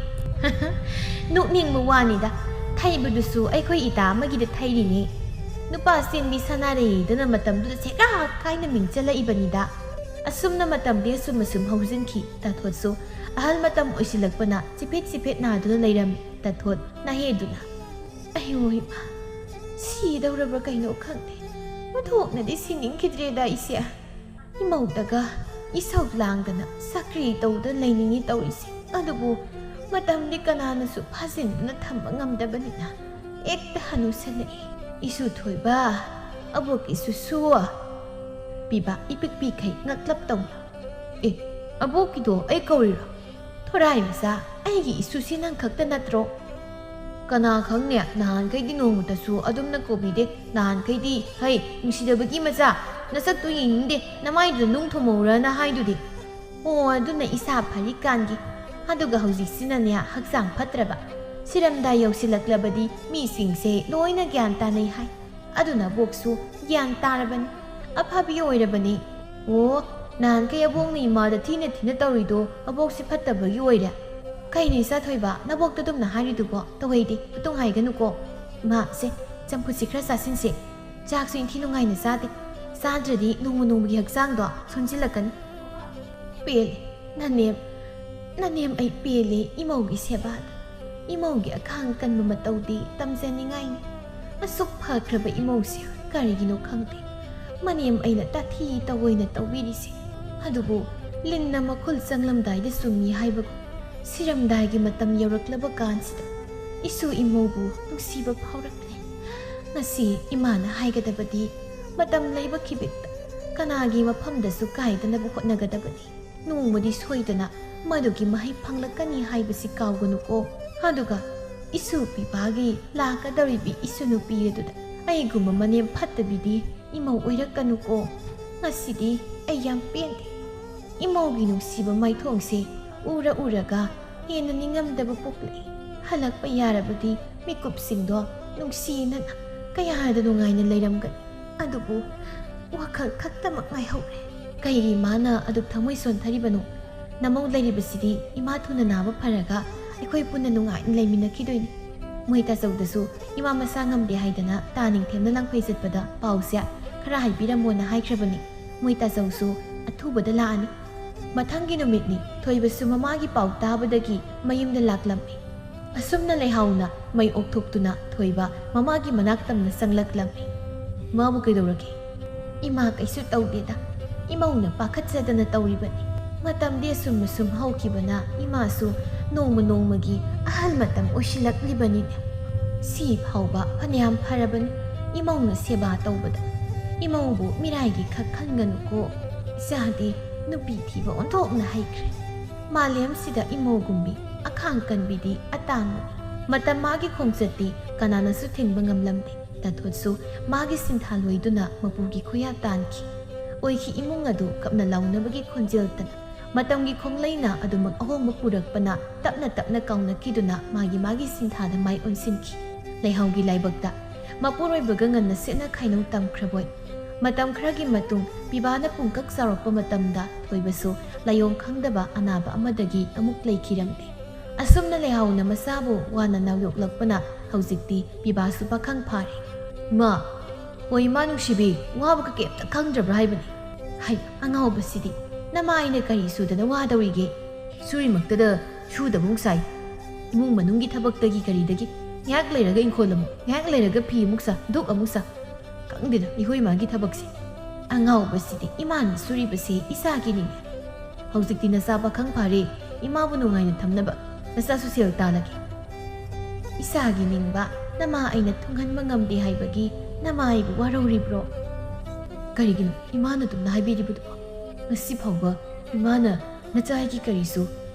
ꯅꯣꯛꯅꯤꯡꯕ ꯋꯥꯅꯤꯗ, ꯊꯩꯕꯗꯨꯁꯨ ꯑꯩꯈꯣꯏ ꯏꯇꯥ ꯑꯃꯒꯤꯗ ꯊꯩꯔꯤꯅꯦ꯫ ꯅꯨꯄꯥ ꯆꯦꯟꯕꯤ ꯁꯅꯥꯔꯩꯗꯅ ꯃꯇꯝꯗꯨꯗ ꯁꯦꯒ꯭ꯔꯥꯛ ꯀꯥꯏꯅ ꯃꯤꯡ ꯆꯠꯂꯛꯏꯕꯅꯤꯗ꯫ ꯑꯁꯨꯝꯅ ꯃꯇꯝꯗꯤ ꯑꯁꯨꯝ ꯍꯧꯖꯤꯟꯈꯤ꯫ ꯇꯥꯊꯣꯠꯁꯨ ꯑꯍꯜ ꯃꯇꯝ ꯑꯣꯏꯁꯤꯜꯂꯛꯄꯅ ꯆꯤꯐꯦꯠ ꯅꯥꯗꯨꯅ ꯂꯩꯔꯝꯃꯤ꯫ ꯇꯥꯊꯣꯠ ꯅꯥꯍꯦꯗꯨꯅ ꯑꯌꯣ ꯏꯃꯥ, ꯁꯤꯗꯧꯔꯕ꯭ꯔꯥ ꯀꯩꯅꯣ ꯈꯪꯗꯦ꯫ ꯑꯣꯟꯊꯣꯛꯅꯗꯤ ꯁꯤꯅꯤꯡꯈꯤꯗ꯭ꯔꯦꯗ ꯑꯩꯁꯦ꯫ ꯏꯃꯧꯗꯒ ꯏꯁꯧ ꯂꯥꯡꯗꯅ ꯁꯀ꯭ꯔꯤ ꯇꯧꯗꯅ ꯂꯩꯅꯤꯡꯉꯤ ꯇꯧꯔꯤꯁꯦ꯫ ꯑꯗꯨꯕꯨ ꯃꯇꯝꯗꯤ ꯀꯅꯥꯅꯁꯨ ꯐꯥꯖꯤꯟꯗꯨꯅ ꯊꯝꯕ ꯉꯝꯗꯕꯅꯤꯅ ꯍꯦꯛꯇ ꯍꯅꯨꯁꯜꯂꯛꯏ꯫ ꯏꯁꯨ ꯊꯣꯏꯕ, ꯑꯕꯣꯛꯀꯤꯁꯨ ꯄꯤꯕ ꯏꯄꯤꯛ ꯄꯤꯈꯩ ꯉꯛꯂꯞ ꯇꯧꯅ ꯑꯕꯣꯛꯀꯤꯗꯣ ꯑꯩ ꯀꯧꯔꯤꯔꯣ? ꯊꯣꯔꯥꯏ ꯃꯆꯥ, ꯑꯩꯒꯤ ꯏꯁꯨꯁꯤ ꯅꯪ ꯈꯛꯇ ꯅꯠꯇ꯭ꯔꯣ? ꯀꯅꯥ ꯈꯪꯅꯦ, ꯅꯍꯥꯟꯈꯩꯗꯤ ꯅꯣꯡꯃꯇꯁꯨ ꯑꯗꯨꯝꯅ ꯀꯧꯕꯤꯗꯦ꯫ ꯅꯍꯥꯟꯈꯩꯗꯤ ꯍꯩ ꯅꯨꯡꯁꯤꯗꯕꯒꯤ ꯃꯆꯥ, ꯅꯁꯛꯇꯨ ꯌꯦꯡꯅꯤꯡꯗꯦ, ꯅꯃꯥꯏꯗꯨꯗ ꯅꯨꯡ ꯊꯣꯝꯍꯧꯔꯅ ꯍꯥꯏꯗꯨꯗꯤ꯫ ꯑꯣ, ꯑꯗꯨꯅ ꯏꯁꯥ ꯐꯔꯤꯀꯥꯟꯒꯤ, ꯑꯗꯨꯒ ꯍꯧꯖꯤꯛꯁꯤꯅꯅꯦ ꯍꯛꯆꯥꯡ ꯐꯠꯇ꯭ꯔꯕ꯫ ꯁꯤꯔꯝꯗꯥꯏ ꯌꯧꯁꯤꯜꯂꯛꯂꯕꯗꯤ ꯃꯤꯁꯤꯡꯁꯦ ꯂꯣꯏꯅ ꯒ꯭ꯌꯥꯟ ꯇꯥꯅꯩ ꯍꯥꯏ꯫ ꯑꯗꯨꯅ ꯑꯕꯣꯛꯁꯨ ꯒ꯭ꯌꯥꯟ ꯇꯥꯔꯕꯅꯤ, ꯑꯐꯕꯤ ꯑꯣꯏꯔꯕꯅꯤ꯫ ꯑꯣ, ꯅꯍꯥꯟꯈꯩ ꯑꯕꯣꯛꯅ ꯏꯃꯥꯗ ꯊꯤꯅ ꯇꯧꯔꯤꯗꯣ ꯑꯕꯣꯛꯁꯦ ꯐꯠꯇꯕꯒꯤ ꯑꯣꯏꯔꯦ꯫ ꯀꯩꯅꯣ ꯏꯆꯥ ꯊꯣꯏꯕ, ꯅꯕꯣꯛꯇ ꯑꯗꯨꯝꯅ ꯍꯥꯏꯔꯤꯗꯨꯕꯣ? ꯇꯧꯍꯩꯗꯦ, ꯃꯇꯨꯡ ꯍꯥꯏꯒꯅꯨꯀꯣ꯫ ꯏꯃꯥꯁꯦ ꯆꯝꯐꯨꯠꯁꯤ ꯈꯔ ꯆꯥꯁꯤꯟꯁꯦ꯫ ꯆꯥꯛꯁꯨ ꯏꯟꯊꯤ ꯅꯨꯡꯉꯥꯏꯅ ꯆꯥꯗꯦ, ꯆꯥꯗ꯭ꯔꯗꯤ ꯅꯣꯡꯃ ꯅꯣꯡꯃꯒꯤ ꯍꯛꯆꯥꯡꯗꯣ ꯁꯣꯟꯖꯤꯜꯂꯛꯀꯅꯤ꯫ ꯄꯦꯜꯂꯦ ꯅꯅꯦꯝ ꯑꯩ ꯄꯦꯜꯂꯦ ꯏꯃꯧꯒꯤ ꯁꯦꯕꯥꯗ꯫ ꯏꯃꯧꯒꯤ ꯑꯈꯥꯡ ꯀꯟꯕ ꯃꯇꯧꯗꯤ ꯇꯝꯖꯅꯤꯡꯉꯥꯏꯅꯤ꯫ ꯑꯁꯨꯛ ꯐꯈ꯭ꯔꯕ ꯏꯃꯧꯁꯦ ꯀꯔꯤꯒꯤꯅꯣ ꯈꯪꯗꯦ ꯃꯅꯦꯝ ꯑꯩꯅ ꯇꯥꯊꯤ ꯇꯑꯣꯏꯅ ꯇꯧꯕꯤꯔꯤꯁꯦ꯫ ꯑꯗꯨꯕꯨ ꯂꯤꯟꯅ ꯃꯈꯨꯜ ꯆꯪꯂꯝꯗꯥꯏꯗ ꯆꯨꯝꯃꯤ ꯍꯥꯏꯕꯒꯨꯝ ꯁꯤꯔꯝꯗꯥꯏꯒꯤ ꯃꯇꯝ ꯌꯧꯔꯛꯂꯕ ꯀꯥꯟꯁꯤꯗ ꯏꯁꯨ ꯏꯃꯧꯕꯨ ꯅꯨꯡꯁꯤꯕ ꯐꯥꯎꯔꯛꯂꯦ꯫ ꯉꯁꯤ ꯏꯃꯥꯅ ꯍꯥꯏꯒꯗꯕꯗꯤ ꯃꯇꯝ ꯂꯩꯕ ꯈꯤꯕꯤꯛꯇ ꯀꯅꯥꯒꯤ ꯃꯐꯝꯗꯁꯨ ꯀꯥꯏꯗꯅꯕ ꯍꯣꯠꯅꯒꯗꯕꯅꯤ꯫ ꯅꯣꯡꯃꯗꯤ ꯁꯣꯏꯗꯅ ꯃꯗꯨꯒꯤ ꯃꯍꯩ ꯐꯪꯂꯛꯀꯅꯤ ꯍꯥꯏꯕꯁꯤ ꯀꯥꯎꯒꯅꯨꯀꯣ꯫ ꯑꯗꯨꯒ ꯏꯁꯨ ꯄꯤꯕꯥꯒꯤ ꯂꯥꯛꯀꯗꯧꯔꯤꯕꯤ ꯏꯁꯨ ꯅꯨꯄꯤ ꯑꯗꯨꯗ ꯑꯩꯒꯨꯝꯕ ꯃꯅꯦꯝ ꯐꯠꯇꯕꯤꯗꯤ ꯏꯃꯧ ꯑꯣꯏꯔꯛꯀꯅꯨꯀꯣ꯫ ꯉꯁꯤꯗꯤ ꯑꯩ ꯌꯥꯝ ꯄꯦꯟꯗꯦ꯫ ꯏꯃꯧꯒꯤ ꯅꯨꯡꯁꯤꯕ ꯃꯥꯏꯊꯣꯡꯁꯦ ꯎꯔꯒ ꯍꯦꯟꯅ ꯅꯤꯡꯉꯝꯗꯕ ꯄꯣꯛꯂꯛꯏ꯫ ꯍꯜꯂꯛꯄ ꯌꯥꯔꯕꯗꯤ ꯃꯤꯀꯨꯞꯁꯤꯡꯗꯣ ꯅꯨꯡꯁꯤꯅꯅ ꯀꯌꯥꯗ ꯅꯨꯡꯉꯥꯏꯅ ꯂꯩꯔꯝꯒꯅꯤ꯫ ꯑꯗꯨꯕꯨ ꯋꯥꯈꯜ ꯈꯛꯇꯃꯛ ꯉꯥꯏꯍꯧꯔꯦ꯫ ꯀꯩꯒꯤ ꯏꯃꯥꯅ ꯑꯗꯨꯛ ꯊꯃꯣꯏ ꯁꯣꯟꯊꯔꯤꯕꯅꯣ? ꯅꯃꯧ ꯂꯩꯔꯤꯕꯁꯤꯗꯤ ꯏꯃꯥ ꯊꯨꯅ ナꯕ ꯐꯔꯒ ꯑꯩꯈꯣꯏ ꯄꯨꯟꯅ ꯅꯨꯡꯉꯥꯏꯅ ꯂꯩꯃꯤꯟꯅꯈꯤꯗꯣꯏꯅꯤ꯫ ꯃꯣꯏ ꯇꯥꯆꯧꯗꯁꯨ ꯏꯃꯥ ꯃꯁꯥ ꯉꯝꯗꯦ ꯍꯥꯏꯗꯅ ꯇꯥꯅꯤꯡꯊꯦꯝꯅ ꯂꯥꯡꯐꯩ ꯆꯠꯄꯗ ꯄꯥꯎꯁꯦ ꯈꯔ ꯍꯥꯏꯕꯤꯔꯝꯃꯣꯅ ꯍꯥꯏꯈ꯭ꯔꯕꯅꯤ꯫ ꯃꯣꯏ ꯇꯥꯆꯧꯁꯨ ꯑꯊꯨꯕꯗ ꯂꯥꯛꯑꯅꯤ꯫ ꯃꯊꯪꯒꯤ ꯅꯨꯃꯤꯠꯅꯤ ꯊꯣꯏꯕꯁꯨ ꯃꯃꯥꯒꯤ ꯄꯥꯎ ꯇꯥꯕꯗꯒꯤ ꯃꯌꯨꯝꯗ ꯂꯥꯛꯂꯝꯃꯤ꯫ ꯑꯁꯨꯝꯅ ꯂꯩꯍꯥꯎꯅ ꯃꯩ ꯑꯣꯛꯊꯣꯛꯇꯨꯅ ꯊꯣꯏꯕ ꯃꯃꯥꯒꯤ ꯃꯅꯥꯛꯇꯝꯅ ꯆꯪꯂꯛꯂꯝꯃꯤ꯫ ꯃꯥꯕꯨ ꯀꯩꯗꯧꯔꯒꯦ? ꯏꯃꯥ ꯀꯩꯁꯨ ꯇꯧꯗꯦꯗ, ꯏꯃꯧꯅ ꯄꯥꯈꯠꯆꯗꯅ ꯇꯧꯔꯤꯕꯅꯤ꯫ ꯃꯇꯝꯗꯤ ꯑꯁꯨꯝ ꯍꯧꯈꯤꯕꯅ ꯏꯃꯥꯁꯨ ꯅꯣꯡꯃ ꯅꯣꯡꯃꯒꯤ ꯑꯍꯜ ꯃꯇꯝ ꯑꯣꯏꯁꯤꯜꯂꯛꯂꯤꯕꯅꯤꯅꯦ꯫ ꯁꯤ ꯐꯥꯎꯕ ꯐꯅꯌꯥꯝ ꯐꯔꯕꯅꯤ ꯏꯃꯧꯅ ꯁꯦꯕꯥ ꯇꯧꯕꯗ꯫ ꯏꯃꯧꯕꯨ ꯃꯤꯔꯥꯏꯒꯤ ꯈꯛ ꯈꯟꯒꯅꯨꯀꯣ ꯏꯆꯥꯗꯤ ꯅꯨꯄꯤ ꯊꯤꯕ ꯑꯣꯟꯊꯣꯛꯅ ꯍꯩꯈ꯭ꯔꯦ ꯃꯥꯂꯦꯝꯁꯤꯗ ꯏꯃꯧꯒꯨꯝꯕꯤ ꯑꯈꯥꯡ ꯀꯟꯕꯤꯗꯤ ꯑꯇꯥꯡꯕꯅꯤ ꯃꯇꯝ ꯃꯥꯒꯤ ꯈꯣꯡꯆꯠꯇꯤ ꯀꯅꯥꯅꯁꯨ ꯊꯤꯡꯕ ꯉꯝꯂꯝꯗꯦ ꯇꯥꯊꯣꯠꯁꯨ ꯃꯥꯒꯤ ꯁꯤꯟꯊꯥꯂꯣꯏꯗꯨꯅ ꯃꯄꯨꯒꯤ ꯈꯨꯌꯥ ꯇꯥꯟꯈꯤ ꯑꯣꯏꯈꯤ ꯏꯃꯨꯡ ꯑꯗꯨ ꯀꯞꯅ ꯂꯥꯎꯅꯕꯒꯤ ꯈꯣꯟꯖꯦꯜꯇꯅ ꯃꯇꯝꯒꯤ ꯈꯣꯡꯂꯩꯅ ꯑꯗꯨꯃꯛ ꯑꯍꯣꯡꯕ ꯄꯨꯔꯛꯄꯅ ꯇꯞꯅ ꯇꯞꯅ ꯀꯥꯎꯅꯈꯤꯗꯨꯅ ꯃꯥꯒꯤ ꯁꯤꯟꯊꯥꯗ ꯃꯥꯏ ꯑꯣꯟꯁꯤꯟꯈꯤ ꯂꯩꯍꯥꯎꯒꯤ ꯂꯥꯏꯕꯛꯇ ꯃꯄꯨꯔꯣꯏꯕꯒ ꯉꯟꯅ ꯁꯦꯠꯅ ꯈꯥꯏꯅꯧ ꯇꯝꯈ꯭ꯔꯕꯣꯏ ꯃꯇꯝ ꯈꯔꯒꯤ ꯃꯇꯨꯡ ꯄꯤꯕꯥꯅ ꯄꯨꯡꯀꯛ ꯆꯥꯎꯔꯛꯄ ꯃꯇꯝꯗ ꯊꯣꯏꯕꯁꯨ ꯂꯥꯏꯑꯣꯡ ꯈꯪꯗꯕ ꯑꯅꯥꯕ ꯑꯃꯗꯒꯤ ꯑꯃꯨꯛ ꯂꯩꯈꯤꯔꯝꯗꯦ ꯑꯁꯨꯝꯅ ꯂꯩꯍꯥꯎꯅ ꯃꯆꯥꯕꯨ ꯋꯥꯅ ꯅꯥꯎꯌꯣꯛꯂꯛꯄꯅ ꯍꯧꯖꯤꯛꯇꯤ ꯄꯤꯕꯥꯁꯨ ꯄꯥꯈꯪ ꯐꯥꯔꯦ ꯏꯃꯥ ꯍꯣꯏ ꯏꯃꯥ ꯅꯨꯡꯁꯤꯕꯤ ꯋꯥꯕꯒ ꯀꯩꯝꯇ ꯈꯪꯗ꯭ꯔꯕ꯭ꯔꯥ ꯍꯥꯏꯕꯅꯤ ꯍꯥꯏ ꯑꯉꯥꯎꯕꯁꯤꯗꯤ ꯅꯃꯥ ꯑꯩꯅ ꯀꯔꯤ ꯁꯨꯗꯅ ꯋꯥꯗꯧꯔꯤꯒꯦ ꯁꯨꯔꯤꯃꯛꯇꯗ ꯁꯨꯗꯕꯃꯨꯛ ꯁꯥꯏ ꯏꯃꯨꯡ ꯃꯅꯨꯡꯒꯤ ꯊꯕꯛꯇꯒꯤ ꯀꯔꯤꯗꯒꯤ ꯉꯥꯏꯍꯥꯛ ꯂꯩꯔꯒ ꯏꯪꯈꯣꯜ ꯑꯃꯨꯛ ꯉꯥꯏꯍꯥꯛ ꯂꯩꯔꯒ ꯐꯤ ꯑꯃꯨꯛ ꯁꯥ ꯗꯨꯛ ꯑꯃꯨꯛ ꯁꯥ ꯈꯪꯗꯦꯗ ꯑꯩꯈꯣꯏ ꯏꯃꯥꯒꯤ ꯊꯕꯛꯁꯦ ꯑꯉꯥꯎꯕꯁꯤꯗꯤ ꯏꯃꯥꯅ ꯁꯨꯔꯤꯕꯁꯦ ꯏꯆꯥꯒꯤꯅꯤꯅꯦ ꯍꯧꯖꯤꯛꯇꯤ ꯅꯆꯥ ꯄꯥꯈꯪ ꯐꯥꯔꯦ ꯏꯃꯥꯕꯨ ꯅꯨꯡꯉꯥꯏꯅ ꯊꯝꯅꯕ ꯅꯆꯥꯁꯨ ꯁꯦꯜ ꯇꯥꯜꯂꯒꯦ ꯏꯆꯥꯒꯤ ꯅꯤꯡꯕ ꯅꯃꯥ ꯑꯩꯅ ꯊꯨꯡꯍꯟꯕ ꯉꯝꯗꯦ ꯍꯥꯏꯕꯒꯤ ꯅꯃꯥ ꯑꯩꯕꯨ ꯋꯥꯔꯧꯔꯤꯕ꯭ꯔꯣ ꯀꯔꯤꯒꯤꯅꯣ ꯏꯃꯥꯅ ꯑꯗꯨꯝꯅ ꯍꯥꯏꯕꯤꯔꯤꯕꯗꯨꯕꯣ ꯉꯁꯤ ꯐꯥꯎꯕ ꯏꯃꯥꯅ ꯅꯆꯥꯒꯤ ꯀꯔꯤꯁꯨ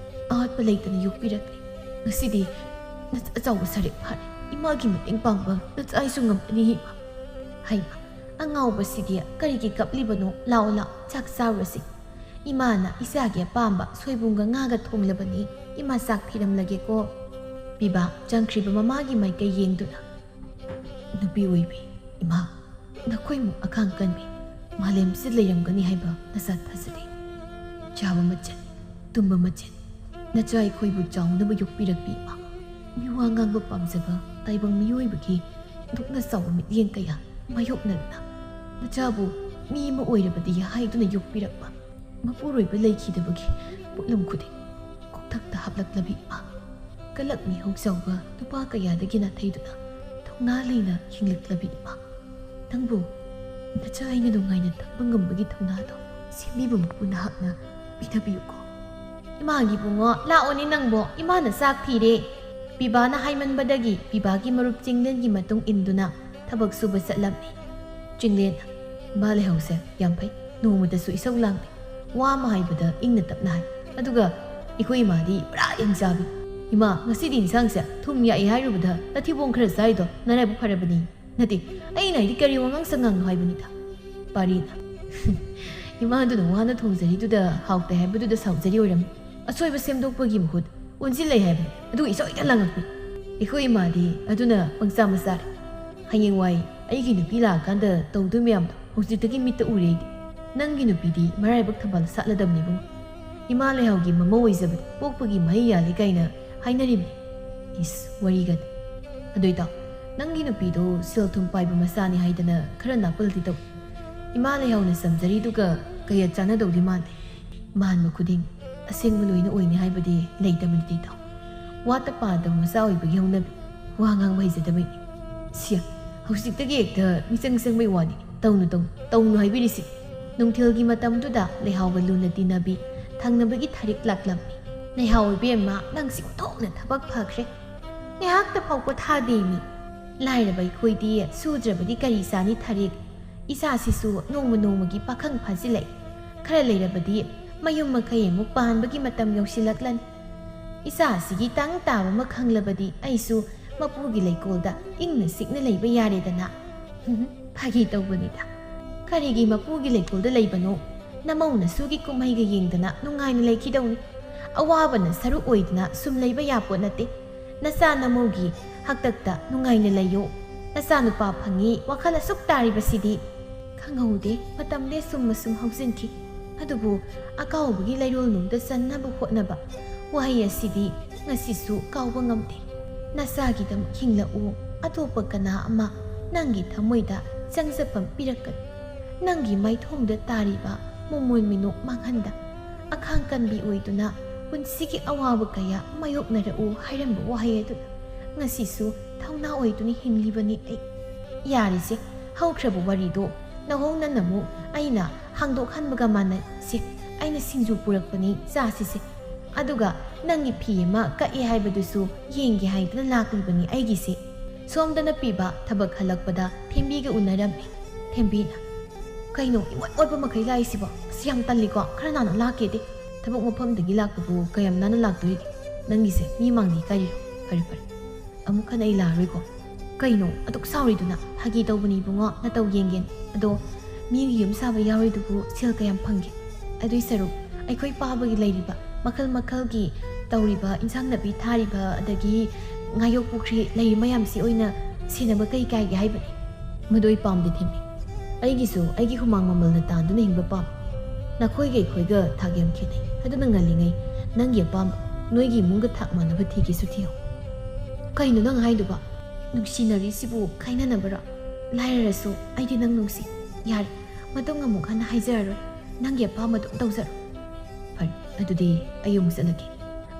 ꯑꯋꯥꯠꯄ ꯂꯩꯇꯅ ꯌꯣꯛꯄꯤꯔꯛꯂꯦ ꯉꯁꯤꯗꯤ ꯑꯆꯧꯕ ꯁꯔꯦꯛ ꯐꯥꯔꯦ ꯏꯃꯥꯒꯤ ꯃꯇꯦꯡ ꯄꯥꯡꯕ ꯅꯆꯥꯏꯁꯨ ꯉꯝꯒꯅꯤ ꯏꯃꯥ ꯍꯩꯃ ꯑꯉꯥꯎꯕꯁꯤꯗꯤ ꯀꯔꯤꯒꯤ ꯀꯞꯂꯤꯕꯅꯣ ꯂꯥꯛꯑꯣ ꯂꯥꯛꯑꯣ ꯆꯥꯛ ꯆꯥꯔꯨꯔꯁꯤ ꯏꯃꯥꯅ ꯏꯆꯥꯒꯤ ꯑꯄꯥꯝꯕ ꯁꯣꯏꯕꯨꯝꯒ ꯉꯥꯒ ꯊꯣꯡꯂꯕꯅꯤ ꯏꯃꯥ ꯆꯥꯛ ꯊꯤꯔꯝꯂꯒꯦꯀꯣ ꯄꯤꯕꯥ ꯆꯪꯈ꯭ꯔꯤꯕ ꯃꯃꯥꯒꯤ ꯃꯥꯏꯀꯩ ꯌꯦꯡꯗꯨꯅ ꯅꯨꯄꯤ ꯑꯣꯏꯕꯤ ꯏꯃꯥ ꯅꯈꯣꯏꯃꯨꯛ ꯑꯈꯥꯡ ꯀꯟꯕꯤ ꯃꯥꯂꯦꯝꯁꯤꯗ ꯂꯩꯔꯝꯒꯅꯤ ꯍꯥꯏꯕ ꯅꯆꯥ ꯊꯥꯖꯗꯦ ꯆꯥꯕ ꯃꯆꯦꯠ ꯇꯨꯝꯕ ꯃꯆꯦꯠ ꯅꯆꯥ ꯑꯩꯈꯣꯏꯕꯨ ꯆꯥꯎꯅꯕ ꯌꯣꯛꯄꯤꯔꯛꯄꯤ ꯏꯃꯥ ꯃꯤꯋꯥ ꯉꯥꯡꯕ ꯄꯥꯝꯖꯕ ꯇꯥꯏꯕꯪ ꯃꯤꯑꯣꯏꯕꯒꯤ ꯗꯨꯛꯅ ꯆꯥꯎꯕ ꯃꯤꯠꯌꯦꯡ ꯀꯌꯥ ꯃꯥꯌꯣꯛꯅꯗꯨꯅ ꯅꯆꯥꯕꯨ ꯃꯤ ꯑꯃ ꯑꯣꯏꯔꯕꯗꯤ ꯍꯥꯏꯗꯨꯅ ꯌꯣꯛꯄꯤꯔꯛꯄ ꯃꯄꯨꯔꯣꯏꯕ ꯂꯩꯈꯤꯗꯕꯒꯤ ꯄꯣꯠꯂꯝ ꯈꯨꯗꯤꯡ ꯀꯣꯛꯊꯛꯇ ꯍꯥꯞꯂꯛꯂꯕꯤ ꯏꯃꯥ ꯀꯂꯛ ꯃꯤꯍꯧ ꯆꯥꯎꯕ ꯅꯨꯄꯥ ꯀꯌꯥꯗꯒꯤ ꯅꯥꯊꯩꯗꯨꯅ ꯊꯧꯅꯥ ꯂꯩꯅ ꯍꯤꯡꯂꯛꯂꯕꯤ ꯏꯃꯥ ꯅꯪꯕꯨ ꯅꯆꯥ ꯑꯩꯅ ꯅꯨꯡꯉꯥꯏꯅ ꯊꯝꯕ ꯉꯝꯕꯒꯤ ꯊꯧꯅꯥꯗꯣ ꯁꯦꯝꯕꯤꯕ ꯃꯄꯨ ꯅꯍꯥꯛꯅ ꯄꯤꯊꯕꯤꯌꯨꯀꯣ ꯏꯃꯥꯒꯤ ꯕꯨꯡꯉꯣ ꯂꯥꯛꯑꯣꯅꯦ ꯅꯪꯕꯣ ꯏꯃꯥꯅ ꯆꯥꯛ ꯊꯤꯔꯦ ꯄꯤꯕꯥꯅ ꯍꯥꯏꯃꯟꯕꯗꯒꯤ ꯄꯤꯕꯥꯒꯤ ꯃꯔꯨꯞ ꯆꯤꯡꯂꯦꯟꯒꯤ ꯃꯇꯨꯡ ꯏꯟꯗꯨꯅ ꯊꯕꯛ ꯁꯨꯕ ꯆꯠꯂꯝꯃꯤ ꯆꯤꯡꯂꯦꯟ ꯏꯃꯥ ꯂꯩꯍꯧꯁꯦ ꯌꯥꯝ ꯐꯩ ꯅꯣꯡꯃꯗꯁꯨ ꯏꯁꯧ ꯂꯥꯡꯗꯦ ꯋꯥ ꯑꯃ ꯍꯥꯏꯕꯗ ꯏꯪꯅ ꯇꯞꯅ ꯍꯥꯏ ꯑꯗꯨꯒ ꯑꯩꯈꯣꯏ ꯏꯃꯥꯗꯤ ꯄꯨꯔꯥ ꯌꯦꯡꯆꯥꯕꯤ ꯏꯃꯥ ꯉꯁꯤꯗꯤ ꯏꯟꯁꯥꯡꯁꯦ ꯊꯨꯝ ꯌꯥꯛꯏ ꯍꯥꯏꯔꯨꯕꯗ ꯅꯊꯤꯕꯣꯡ ꯈꯔ ꯆꯥꯏꯗꯣ ꯅꯔꯥꯏꯕꯛ ꯐꯔꯕꯅꯤ ꯅꯠꯇꯦ ꯑꯩꯅ ꯍꯥꯏꯗꯤ ꯀꯔꯤ ꯋꯥꯉꯥꯡ ꯁꯉꯥꯡꯅꯣ ꯍꯥꯏꯕꯅꯤꯗ ꯄꯥꯔꯤꯅ ꯏꯃꯥꯗꯨꯅ ꯋꯥꯅ ꯊꯣꯡꯖꯔꯤꯗꯨꯗ ꯍꯥꯎꯇꯦ ꯍꯥꯏꯕꯗꯨꯗ ꯁꯥꯎꯖꯔꯤ ꯑꯣꯏꯔꯝꯃꯤ ꯑꯁꯣꯏꯕ ꯁꯦꯝꯗꯣꯛꯄꯒꯤ ꯃꯍꯨꯠ ꯑꯣꯟꯁꯤꯜꯂꯩ ꯍꯥꯏꯕꯅꯤ ꯑꯗꯨꯒ ꯏꯁꯣꯏꯗ ꯂꯥꯡꯉꯛꯄꯤ ꯑꯩꯈꯣꯏ ꯏꯃꯥꯗꯤ ꯑꯗꯨꯅ ꯄꯪꯆꯥ ꯃꯆꯥꯔꯦ ꯍꯌꯦꯡꯋꯥꯏ ꯑꯩꯒꯤ ꯅꯨꯄꯤ ꯂꯥꯛꯑꯀꯥꯟꯗ ꯇꯧꯗꯣꯏ ꯃꯌꯥꯝꯗꯣ ꯍꯧꯖꯤꯛꯇꯒꯤ ꯃꯤꯠꯇ ꯎꯔꯦ ꯑꯩꯗꯤ ꯅꯪꯒꯤ ꯅꯨꯄꯤꯗꯤ ꯃꯔꯥꯏꯕꯛ ꯊꯝꯕꯥꯜ ꯁꯥꯠꯂꯗꯕꯅꯦꯕꯨ ꯏꯃꯥ ꯂꯩꯍꯥꯎꯒꯤ ꯃꯃꯧ ꯑꯣꯏꯖꯕꯗꯤ ꯄꯣꯛꯄꯒꯤ ꯃꯍꯩ ꯌꯥꯜꯂꯤ ꯀꯥꯏꯅ ꯍꯥꯏꯅꯔꯤꯕꯅꯤ ꯏꯁ ꯋꯥꯔꯤꯒꯗꯤ ꯑꯗꯨꯏꯇꯥ ꯅꯪꯒꯤ ꯅꯨꯄꯤꯗꯣ ꯁꯦꯜ ꯊꯨꯝ ꯄꯥꯏꯕ ꯃꯆꯥꯅꯤ ꯍꯥꯏꯗꯅ ꯈꯔ ꯅꯥꯄꯜꯗꯤ ꯇꯧ ꯏꯃꯥ ꯂꯩꯍꯥꯎꯅ ꯆꯝꯖꯔꯤꯗꯨꯒ ꯀꯌꯥ ꯆꯥꯟꯅꯗꯧꯗꯤ ꯃꯥꯟꯗꯦ ꯃꯥꯟꯕ ꯈꯨꯗꯤꯡ ꯑꯁꯦꯡꯕ ꯂꯣꯏꯅ ꯑꯣꯏꯅꯤ ꯍꯥꯏꯕꯗꯤ ꯂꯩꯇꯕꯅꯤ ꯇꯥꯎ ꯋꯥꯠꯇ ꯄꯥꯗꯕ ꯃꯆꯥ ꯑꯣꯏꯕꯒꯤ ꯍꯧꯅꯕꯤ ꯋꯥ ꯉꯥꯡꯕ ꯍꯩꯖꯗꯕꯩꯅꯤ ꯁꯤꯌꯥ ꯍꯧꯖꯤꯛꯇꯒꯤ ꯍꯦꯛꯇ ꯃꯤꯆꯪ ꯆꯪꯕꯩ ꯋꯥꯅꯤ ꯇꯧꯅꯨ ꯍꯥꯏꯕꯤꯔꯤꯁꯤ ꯅꯨꯡꯊꯤꯜꯒꯤ ꯃꯇꯝꯗꯨꯗ ꯂꯩꯍꯥꯎꯒ ꯂꯨꯅ ꯇꯤꯟꯅꯕꯤ ꯊꯪꯅꯕꯒꯤ ꯊꯥꯔꯤꯛ ꯂꯥꯛꯂꯝꯃꯤ ꯂꯩꯍꯥꯎ ꯏꯕꯦꯝꯃ ꯅꯪꯁꯤ ꯑꯣꯟꯊꯣꯛꯅ ꯊꯕꯛ ꯐꯈ꯭ꯔꯦ ꯉꯥꯏꯍꯥꯛꯇ ꯐꯥꯎ ꯄꯣꯊꯥꯗꯦ ꯃꯤ ꯂꯥꯏꯔꯕ ꯑꯩꯈꯣꯏꯗꯤ ꯁꯨꯗ꯭ꯔꯕꯗꯤ ꯀꯔꯤ ꯆꯥꯅꯤ ꯊꯥꯔꯤꯛ ꯏꯆꯥꯁꯤꯁꯨ ꯅꯣꯡꯃ ꯅꯣꯡꯃꯒꯤ ꯄꯥꯈꯪ ꯐꯥꯖꯤꯜꯂꯛꯏ ꯈꯔ ꯂꯩꯔꯕꯗꯤ ꯃꯌꯨꯝ ꯃꯀꯩ ꯑꯃꯨꯛ ꯄꯥꯟꯕꯒꯤ ꯃꯇꯝ ꯌꯧꯁꯤꯜꯂꯛꯂꯅꯤ ꯏꯆꯥꯁꯤꯒꯤ ꯇꯪ ꯇꯥꯕ ꯑꯃ ꯈꯪꯂꯕꯗꯤ ꯑꯩꯁꯨ ꯃꯄꯨꯒꯤ ꯂꯩꯀꯣꯜꯗ ꯏꯪꯅ ꯆꯤꯛꯅ ꯂꯩꯕ ꯌꯥꯔꯦꯗꯅ ꯐꯥꯒꯤ ꯇꯧꯕꯅꯤꯗ ꯀꯔꯤꯒꯤ ꯃꯄꯨꯒꯤ ꯂꯩꯀꯣꯜꯗ ꯂꯩꯕꯅꯣ ꯅꯃꯧꯅꯁꯨꯒꯤ ꯀꯨꯝꯍꯩꯒ ꯌꯦꯡꯗꯅ ꯅꯨꯡꯉꯥꯏꯅ ꯂꯩꯈꯤꯗꯧꯅꯤ ꯑꯋꯥꯕꯅ ꯁꯔꯨꯛ ꯑꯣꯏꯗꯅ ꯁꯨꯝ ꯂꯩꯕ ꯌꯥꯄꯣꯠ ꯅꯠꯇꯦ ꯅꯆꯥ ꯅꯃꯧꯒꯤ ꯍꯥꯛꯇꯛꯇ ꯅꯨꯡꯉꯥꯏꯅ ꯂꯩꯌꯣ ꯅꯆꯥ ꯅꯨꯄꯥ ꯐꯪꯉꯤ ꯋꯥꯈꯜ ꯑꯁꯨꯛ ꯇꯥꯔꯤꯕꯁꯤꯗꯤ ꯈꯪꯍꯧꯗꯦ ꯃꯇꯝꯗꯤ ꯁꯨꯝ ꯍꯧꯖꯤꯟꯈꯤ ꯑꯗꯨꯕꯨ ꯑꯀꯥꯎꯕꯒꯤ ꯂꯩꯔꯣꯜꯅꯨꯡꯗ ꯆꯟꯅꯕ ꯍꯣꯠꯅꯕ ꯋꯥꯍꯩ ꯑꯁꯤꯗꯤ ꯉꯁꯤꯁꯨ ꯀꯥꯎꯕ ꯉꯝꯗꯦ ꯅꯆꯥꯒꯤꯗꯃꯛ ꯍꯤꯡꯂꯛꯎ ꯑꯇꯣꯞꯄ ꯀꯅꯥ ꯑꯃ ꯅꯪꯒꯤ ꯊꯃꯣꯏꯗ ꯆꯪꯖꯐꯝ ꯄꯤꯔꯛꯀꯅꯤ ꯅꯪꯒꯤ ꯃꯥꯏꯊꯣꯡꯗ ꯇꯥꯔꯤꯕ ꯃꯣꯃꯣꯟ ꯃꯤꯅꯣꯛ ꯃꯥꯡꯍꯟꯗ ꯑꯈꯥꯡ ꯀꯟꯕꯤ ꯑꯣꯏꯗꯨꯅ ꯄꯨꯟꯁꯤꯒꯤ ꯑꯋꯥꯕ ꯀꯌꯥ ꯃꯥꯌꯣꯛꯅꯔꯛꯎ ꯍꯥꯏꯔꯝꯕ ꯋꯥꯍꯩ ꯑꯗꯨꯅ ꯉꯁꯤꯁꯨ ꯊꯧꯅꯥ ꯑꯣꯏꯗꯨꯅ ꯍꯤꯡꯂꯤꯕꯅꯤ ꯑꯩ ꯌꯥꯔꯤꯁꯦ ꯍꯧꯈ꯭ꯔꯕ ꯋꯥꯔꯤꯗꯣ ꯅꯍꯣꯡꯅ ꯑꯃꯨꯛ ꯑꯩꯅ ꯍꯥꯡꯗꯣꯛꯍꯟꯕꯒ ꯃꯥꯟꯅꯁꯦ ꯑꯩꯅ ꯁꯤꯡꯖꯨ ꯄꯨꯔꯛꯄꯅꯤ ꯆꯥꯁꯤꯁꯦ ꯑꯗꯨꯒ ꯅꯪꯒꯤ ꯐꯤ ꯑꯃ ꯀꯛꯑꯦ ꯍꯥꯏꯕꯗꯨꯁꯨ ꯌꯦꯡꯒꯦ ꯍꯥꯏꯗꯅ ꯂꯥꯛꯂꯤꯕꯅꯤ ꯑꯩꯒꯤꯁꯦ ꯁꯣꯝꯗꯅ ꯄꯤꯕ ꯊꯕꯛ ꯍꯜꯂꯛꯄꯗ ꯊꯦꯝꯕꯤꯒ ꯎꯅꯔꯝꯃꯤ ꯊꯦꯝꯕꯤꯅ ꯀꯩꯅꯣ ꯏꯃꯣꯠ ꯃꯣꯠꯄ ꯃꯈꯩ ꯂꯥꯛꯏꯁꯤꯕꯣ ꯑꯁ ꯌꯥꯝ ꯇꯜꯂꯤꯀꯣ ꯈꯔ ꯅꯥꯟꯅ ꯂꯥꯛꯀꯦꯗꯤ ꯊꯕꯛ ꯃꯐꯝꯗꯒꯤ ꯂꯥꯛꯄꯕꯨ ꯀꯌꯥꯝ ꯅꯥꯟꯅ ꯂꯥꯛꯇꯣꯔꯤꯒꯦ ꯅꯪꯒꯤꯁꯦ ꯃꯤ ꯃꯥꯡꯗꯤ ꯏꯀꯥꯏꯔꯤꯔꯣ ꯐꯔꯦ ꯑꯃꯨꯛ ꯍꯟꯅ ꯑꯩ ꯂꯥꯛꯑꯔꯣꯏꯀꯣ ꯀꯩꯅꯣ ꯑꯗꯨꯛ ꯁꯥꯎꯔꯤꯗꯨꯅ ꯐꯥꯒꯤ ꯇꯧꯕꯅꯤ ꯏꯕꯨꯡꯉꯣ ꯅꯇꯧ ꯌꯦꯡꯒꯦꯅ ꯑꯗꯣ ꯃꯤꯒꯤ ꯌꯨꯝ ꯁꯥꯕ ꯌꯥꯎꯔꯤꯗꯨꯕꯨ ꯁꯦꯜ ꯀꯌꯥꯝ ꯐꯪꯒꯦ ꯑꯗꯨꯏ ꯁꯔꯨꯛ ꯑꯩꯈꯣই ꯄꯥꯕꯒꯤ ꯂꯩꯔꯤꯕ ꯃꯈꯜ ꯃꯈꯜꯒꯤ ꯇꯧꯔꯤꯕ ꯏꯟꯁꯥꯡ ꯅꯥꯄꯤ ꯊꯥꯔꯤꯕ ꯑꯗꯒꯤ ꯉꯥꯌꯣꯛ ꯄꯨꯈ꯭ꯔꯤ ꯂꯩꯔꯤ ꯃꯌꯥꯝꯁꯤ ꯑꯣꯏꯅ ꯁꯦꯟꯅꯕ ꯀꯩ ꯀꯥꯏꯒꯦ ꯍꯥꯏꯕꯅꯤ ꯃꯗꯨ ꯑꯩ ꯄꯥꯝꯗꯦ ꯊꯦꯝꯕꯤ ꯑꯩꯒꯤꯁꯨ ꯑꯩꯒꯤ ꯍꯨꯃꯥꯡ ꯃꯃꯜꯅ ꯇꯥꯟꯗꯨꯅ ꯍꯤꯡꯕ ꯄꯥꯝ ꯅꯈꯣꯏꯒ ꯑꯩꯈꯣꯏꯒ ꯊꯥꯛ ꯌꯥꯝ ꯈꯦꯠꯅꯩ ꯑꯗꯨꯅ ꯉꯜꯂꯤꯉꯩ ꯅꯪꯒꯤ ꯑꯄꯥꯝꯕ ꯅꯣꯏꯒꯤ ꯏꯃꯨꯡꯒ ꯊꯥꯛ ꯃꯥꯟꯅꯕ ꯊꯤꯒꯦꯁꯨ ꯊꯤꯌꯣ ꯀꯩꯅꯣ ꯅꯪ ꯍꯥꯏꯗꯨꯕ ꯅꯨꯡꯁꯤꯅꯔꯤꯁꯤꯕꯨ ꯈꯥꯏꯅꯅꯕꯔꯣ ꯂꯥꯏꯔꯔꯁꯨ ꯑꯩꯗꯤ ꯅꯪ ꯅꯨꯡꯁꯤ ꯌꯥꯔꯦ ꯃꯇꯨꯡ ꯑꯃꯨꯛ ꯍꯟꯅ ꯍꯥꯏꯖꯔꯔꯣꯏ ꯅꯪꯒꯤ ꯑꯄꯥꯝꯕ ꯑꯗꯨꯝ ꯇꯧꯖꯔꯣ ꯐꯔꯦ ꯑꯗꯨꯗꯤ ꯑꯩ ꯑꯃꯨꯛ ꯆꯠꯂꯒꯦ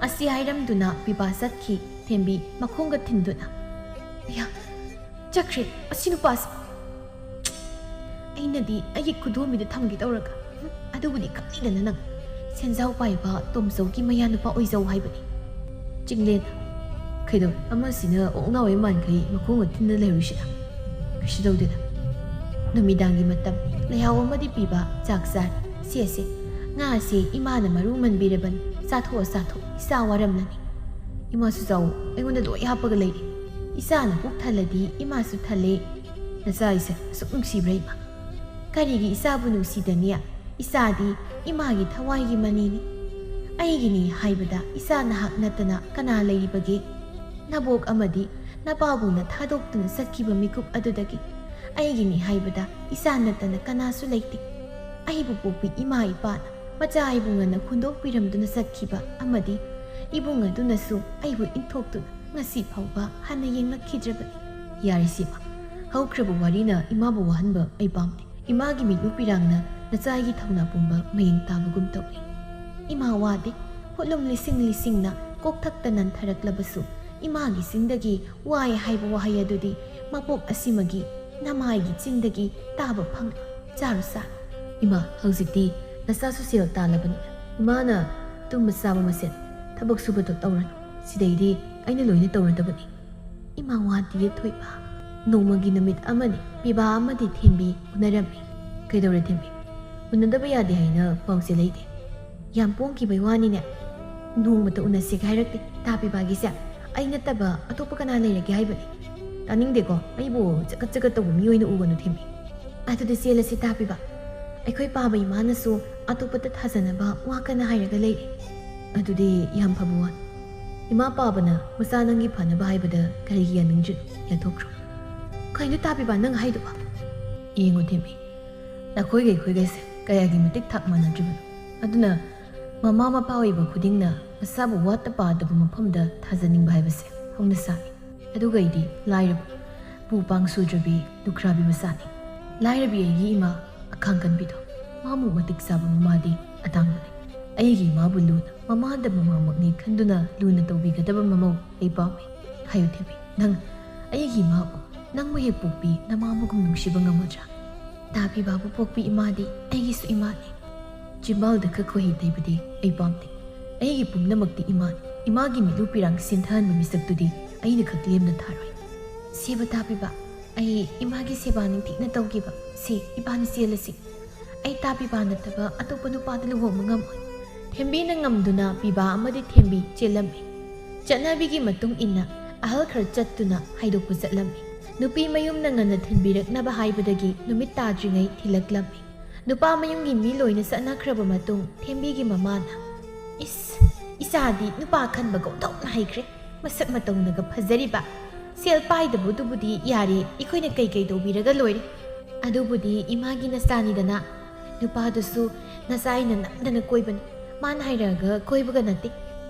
ꯑꯁꯤ ꯍꯥꯏꯔꯝꯗꯨꯅ ꯄꯤꯕꯥ ꯆꯠꯈꯤ ꯊꯦꯝꯕꯤ ꯃꯈꯣꯡꯒ ꯊꯤꯟꯗꯨꯅ ꯑꯌꯥ ꯆꯠꯈ꯭ꯔꯦ ꯑꯁꯤ ꯅꯨꯄꯥꯁꯤ ꯑꯩꯅꯗꯤ ꯑꯩꯒꯤ ꯈꯨꯗꯣꯝꯕꯤꯗ ꯊꯝꯒꯦ ꯇꯧꯔꯒ ꯑꯗꯨꯕꯨꯗꯤ ꯈꯪꯅꯤꯗꯅ ꯅꯪ ꯁꯦꯟꯖꯥꯎ ꯄꯥꯏꯕ ꯇꯣꯝꯆꯧꯒꯤ ꯃꯌꯥ ꯅꯨꯄꯥ ꯑꯣꯏꯖꯧ ꯍꯥꯏꯕꯅꯤ ꯆꯤꯡꯂꯦꯟ ꯀꯩꯗꯧꯔꯦ ꯑꯃꯁꯤꯅ ꯑꯣꯛꯅꯥꯋꯦ ꯃꯥꯟꯈꯩ ꯃꯈꯣꯡꯒ ꯊꯤꯟꯅ ꯂꯩꯔꯨꯁꯤꯗ ꯀꯩꯁꯨ ꯇꯧꯗꯦꯗ ꯅꯨꯃꯤꯗꯥꯡꯒꯤ ꯃꯇꯝ ꯂꯩꯍꯥꯎ ꯑꯃꯗꯤ ꯄꯤꯕ ꯆꯥꯛ ꯆꯥꯔꯤ ꯁꯦꯁꯦ ꯉꯥꯁꯦ ꯏꯃꯥꯅ ꯃꯔꯨ ꯃꯟꯕꯤꯔꯕꯅꯤ ꯆꯥꯊꯣꯛ ꯏꯆꯥ ꯋꯥꯔꯝꯂꯅꯤ ꯏꯃꯥꯁꯨ ꯆꯥꯎ ꯑꯩꯉꯣꯟꯗ ꯂꯣꯏ ꯍꯥꯞꯄꯒ ꯂꯩꯔꯤ ꯏꯆꯥꯅ ꯄꯨꯛ ꯊꯜꯂꯗꯤ ꯏꯃꯥꯁꯨ ꯊꯜꯂꯦ ꯅꯆꯥ ꯏꯁꯦ ꯑꯁꯨꯛ ꯅꯨꯡꯁꯤꯕ꯭ꯔꯥ ꯏꯃꯥ ꯀꯔꯤꯒꯤ ꯏꯆꯥꯕꯨ ꯅꯨꯡꯁꯤꯗꯅꯤ ꯏꯆꯥꯗꯤ ꯏꯃꯥꯒꯤ ꯊꯋꯥꯏꯒꯤ ꯃꯅꯤꯅꯤ ꯑꯩꯒꯤꯅꯤ ꯍꯥꯏꯕꯗ ꯏꯆꯥ ꯅꯍꯥꯛ ꯅꯠꯇꯅ ꯀꯅꯥ ꯂꯩꯔꯤꯕꯒꯦ ꯅꯕꯣꯛ ꯑꯃꯗꯤ ꯅꯄꯥꯕꯨꯅ ꯊꯥꯗꯣꯛꯇꯨꯅ ꯆꯠꯈꯤꯕ ꯃꯤꯀꯨꯞ ꯑꯗꯨꯗꯒꯤ ꯑꯩꯒꯤꯅꯤ ꯍꯥꯏꯕꯗ ꯏꯆꯥ ꯅꯠꯇꯅ ꯀꯅꯥꯁꯨ ꯂꯩꯇꯦ ꯑꯩꯕꯨ ꯄꯣꯛꯄꯤ ꯏꯃꯥ ꯏꯄꯥꯅ ꯃꯆꯥ ꯏꯕꯨꯡꯉꯅ ꯍꯨꯟꯗꯣꯛꯄꯤꯔꯝꯗꯨꯅ ꯆꯠꯈꯤꯕ ꯑꯃꯗꯤ ꯏꯕꯨꯡ ꯑꯗꯨꯅꯁꯨ ꯑꯩꯕꯨ ꯏꯟꯊꯣꯛꯇꯨꯅ ꯉꯁꯤ ꯐꯥꯎꯕ ꯍꯟꯅ ꯌꯦꯡꯂꯛꯈꯤꯗ꯭ꯔꯕꯅꯤ ꯌꯥꯔꯤꯁꯤꯃ ꯍꯧꯈ꯭ꯔꯕ ꯋꯥꯔꯤꯅ ꯏꯃꯥꯕు ꯋꯥꯍꯟꯕ ꯑꯩ ꯄꯥꯝꯗꯦ ꯏꯃꯥꯒꯤ ꯃꯤꯠꯂꯨ ꯄꯤꯔꯥꯡꯅ ꯅꯆꯥꯒꯤ ꯊꯧꯅꯥ ꯄꯨꯝꯕ ꯃꯌꯦꯡ ꯇꯥꯕꯒꯨꯝ ꯇꯧꯏ ꯏꯃꯥ ꯋꯥꯗꯦ ꯍꯣꯠꯂꯨꯝ ꯂꯤꯁꯤꯡꯅ ꯀꯣꯛꯊꯛꯇ ꯅꯟꯊꯔꯛꯂꯕꯁꯨ ꯏꯃꯥꯒꯤ ꯆꯤꯟꯗꯒꯤ ꯋꯥꯏ ꯍꯥꯏꯕ ꯋꯥꯍꯩ ꯑꯗꯨꯗꯤ ꯃꯄꯣꯛ ꯑꯁꯤꯃꯒꯤ ꯅꯃꯥꯏꯒꯤ ꯆꯤꯟꯗꯒꯤ ꯇꯥꯕ ꯐꯪ ꯆꯥꯔꯨ ꯏꯃꯥ ꯍꯧꯖꯤꯛꯇꯤ ꯅꯆꯥꯁꯨ ꯁꯦꯜ ꯇꯥꯜꯂꯕꯅꯤꯅ ꯏꯃꯥꯅ ꯇꯨꯝꯕ ꯆꯥꯕ ꯃꯁꯦꯟ ꯊꯕꯛ ꯁꯨꯕꯗꯣ ꯇꯧꯔꯅꯨ ꯁꯤꯗꯩꯗꯤ ꯑꯩꯅ ꯂꯣꯏꯅ ꯇꯧꯔꯗꯕꯅꯤ ꯏꯃꯥ ꯋꯥꯗꯤꯌꯦ ꯊꯣꯏꯕ ꯅꯣꯡꯃꯒꯤ ꯅꯨꯃꯤꯠ ꯑꯃꯅꯤ ꯄꯤꯕꯥ ꯑꯃꯗꯤ ꯊꯦꯝꯕꯤ ꯎꯅꯔꯝꯃꯤ ꯀꯩꯗꯧꯔꯦ ꯊꯦꯝꯕꯤ ꯎꯅꯗꯕ ꯌꯥꯗꯦ ꯍꯥꯏꯅ ꯄꯥꯎꯁꯦ ꯂꯩꯇꯦ ꯌꯥꯝ ꯄꯣꯡꯈꯤꯕꯩ ꯋꯥꯅꯤꯅꯦ ꯅꯣꯡꯃꯇ ꯎꯅꯁꯦꯒ ꯍꯥꯏꯔꯛꯇꯦ ꯇꯥ ꯄꯤꯕꯥꯒꯤꯁꯦ ꯑꯩ ꯅꯠꯇꯕ ꯑꯇꯣꯞꯄ ꯀꯅꯥ ꯂꯩꯔꯒꯦ ꯍꯥꯏꯕꯅꯤ ꯇꯥꯅꯤꯡꯗꯦꯀꯣ ꯑꯩꯕꯨ ꯆꯀꯠ ꯇꯧꯕ ꯃꯤ ꯑꯣꯏꯅ ꯎꯒꯅꯨ ꯊꯦꯝꯕꯤ ꯑꯗꯨꯗꯤ ꯆꯦꯜꯂꯁꯤ ꯇꯥ ꯄꯤꯕꯥ ꯑꯩꯈꯣꯏ ꯄꯥꯕ ꯏꯃꯥꯅꯁꯨ ꯑꯇꯣꯞꯄꯗ ꯊꯥꯖꯅꯕ ꯋꯥ ꯀꯟꯅ ꯍꯥꯏꯔꯒ ꯂꯩꯔꯦ ꯑꯗꯨꯗꯤ ꯌꯥꯝ ꯐꯕ ꯋꯥꯅꯤ ꯏꯃꯥ ꯄꯥꯕꯅ ꯃꯆꯥ ꯅꯪꯒꯤ ꯐꯅꯕ ꯍꯥꯏꯕꯗ ꯀꯔꯤꯒꯤ ꯌꯥꯅꯤꯡꯗ꯭ꯔꯤꯅꯣ ꯌꯥꯊꯣꯛꯈ꯭ꯔꯣ ꯀꯩꯅꯣ ꯇꯥ ꯄꯤꯕꯥ ꯅꯪ ꯍꯥꯏꯗꯨꯕ ꯌꯦꯡꯉꯨ ꯊꯦꯝꯕꯤ ꯅꯈꯣꯏꯒ ꯑꯩꯈꯣꯏꯒꯁꯦ ꯀꯌꯥꯒꯤ ꯃꯇꯤꯛ ꯊꯥꯛ ꯃꯥꯟꯅꯗ꯭ꯔꯤꯕꯅꯣ ꯑꯗꯨꯅ ꯃꯃꯥ ꯃꯄꯥ ꯑꯣꯏꯕ ꯈꯨꯗꯤꯡꯅ ꯃꯆꯥꯕꯨ ꯋꯥꯠꯇ ꯄꯥꯗꯕ ꯃꯐꯝꯗ ꯊꯥꯖꯅꯤꯡꯕ ꯍꯥꯏꯕꯁꯦ ꯍꯧꯅ ꯁꯥꯅꯤ ꯑꯗꯨꯒ ꯑꯩꯗꯤ ꯂꯥꯏꯔꯕ ꯄꯨ ꯄꯥꯡ ꯁꯨꯗ꯭ꯔꯕꯤ ꯂꯨꯈ꯭ꯔꯥꯕꯤ ꯃꯆꯥꯅꯤ ꯂꯥꯏꯔꯕꯤ ꯑꯩꯒꯤ ꯏꯃꯥ ꯑꯈꯥꯡ ꯀꯟꯕꯤꯗꯣ ꯃꯥꯃꯨꯛ ꯃꯇꯤꯛ ꯆꯥꯕ ꯃꯃꯥꯗꯤ ꯑꯇꯥꯡꯕꯅꯤ ꯑꯩꯒꯤ ꯏꯃꯥꯕꯨ ꯂꯨꯅ ꯃꯃꯥꯗ ꯃꯃꯥꯃꯛꯅꯤ ꯈꯟꯗꯨꯅ ꯂꯨꯅ ꯇꯧꯕꯤꯒꯗꯕ ꯃꯃꯧ ꯑꯩ ꯄꯥꯝꯃꯤ ꯍꯥꯏꯌꯨ ꯊꯦꯝꯕꯤ ꯅꯪ ꯑꯩꯒꯤ ꯏꯃꯥꯕꯨ ꯅꯪꯕꯨ ꯍꯦꯛ ꯄꯣꯛꯄꯤ ꯅꯃꯥꯃꯒꯨꯝ ꯅꯨꯡꯁꯤꯕ ꯉꯝꯒꯗ꯭ꯔꯥ ꯇꯥ ꯄꯤꯕꯥꯕꯨ ꯄꯣꯛꯄꯤ ꯏꯃꯥꯗꯤ ꯑꯩꯒꯤꯁꯨ ꯏꯃꯥꯅꯤ ꯆꯤꯝꯕꯥꯜꯗ ꯈꯛ ꯈꯣꯏꯍꯤ ꯇꯩꯕꯗꯤ ꯑꯩ ꯄꯥꯝꯗꯦ ꯑꯩꯒꯤ ꯄꯨꯝꯅꯃꯛꯇꯤ ꯏꯃꯥꯅꯤ ꯏꯃꯥꯒꯤ ꯃꯤꯠꯂꯨ ꯄꯤꯔꯥꯡ ꯁꯤꯟꯊꯍꯟꯕ ꯃꯤꯁꯛꯇꯨꯗꯤ ꯑꯩꯅ ꯈꯛ ꯂꯦꯝꯅ ꯊꯥꯔꯣꯏ ꯁꯦꯕ ꯇꯥ ꯄꯤꯕꯥ ꯑꯩ ꯏꯃꯥꯒꯤ ꯁꯦꯕꯥ ꯅꯤꯡꯊꯤꯅ ꯇꯧꯈꯤꯕ ꯁꯤ ꯏꯕꯥꯅꯤ ꯆꯦꯜꯂꯁꯤ ꯑꯩ ꯇꯥ ꯄꯤꯕꯥ ꯅꯠꯇꯕ ꯑꯇꯣꯞꯄ ꯅꯨꯄꯥꯗ ꯂꯨꯍꯣꯡꯕ ꯉꯝꯃꯣꯏ ꯊꯦꯝꯕꯤꯅ ꯉꯝꯗꯨꯅ ꯄꯤꯕꯥ ꯑꯃꯗꯤ ꯊꯦꯝꯕꯤ ꯆꯦꯜꯂꯝꯃꯤ ꯆꯠꯅꯕꯤꯒꯤ ꯃꯇꯨꯡ ꯏꯟꯅ ꯑꯍꯜ ꯈꯔ ꯆꯠꯇꯨꯅ ꯍꯥꯏꯗꯣꯛꯄ ꯆꯠꯂꯝꯃꯤ ꯅꯨꯄꯤ ꯃꯌꯨꯝꯅ ꯉꯟꯅ ꯊꯤꯟꯕꯤꯔꯛꯅꯕ ꯍꯥꯏꯕꯗꯒꯤ ꯅꯨꯃꯤꯠ ꯇꯥꯗ꯭ꯔꯤꯉꯩ ꯊꯤꯜꯂꯛꯂꯝꯃꯤ ꯅꯨꯄꯥ ꯃꯌꯨꯝꯒꯤ ꯃꯤ ꯂꯣꯏꯅ ꯆꯠꯅꯈ꯭ꯔꯕ ꯃꯇꯨꯡ ꯊꯦꯝꯕꯤꯒꯤ ꯃꯃꯥꯅ ꯏꯆꯥꯗꯤ ꯅꯨꯄꯥ ꯈꯟꯕꯒ ꯑꯣꯟꯊꯣꯛꯅ ꯍꯩꯈ꯭ꯔꯦ ꯃꯁꯛ ꯃꯇꯧꯅꯒ ꯐꯖꯔꯤꯕ ꯁꯦꯜ ꯄꯥꯏꯗꯕꯗꯨꯕꯨꯗꯤ ꯌꯥꯔꯦ ꯑꯩꯈꯣꯏꯅ ꯀꯩ ꯇꯧꯕꯤꯔꯒ ꯂꯣꯏꯔꯦ ꯑꯗꯨꯕꯨꯗꯤ ꯏꯃꯥꯒꯤ ꯅꯆꯥꯅꯤꯗꯅ ꯅꯨꯄꯥꯗꯨꯁꯨ ꯅꯆꯥꯏꯅ ꯅꯝꯗꯅ ꯀꯣꯏꯕꯅꯤ ꯃꯥꯅ ꯍꯥꯏꯔꯛꯑꯒ ꯀꯣꯏꯕꯒ ꯅꯠꯇꯦ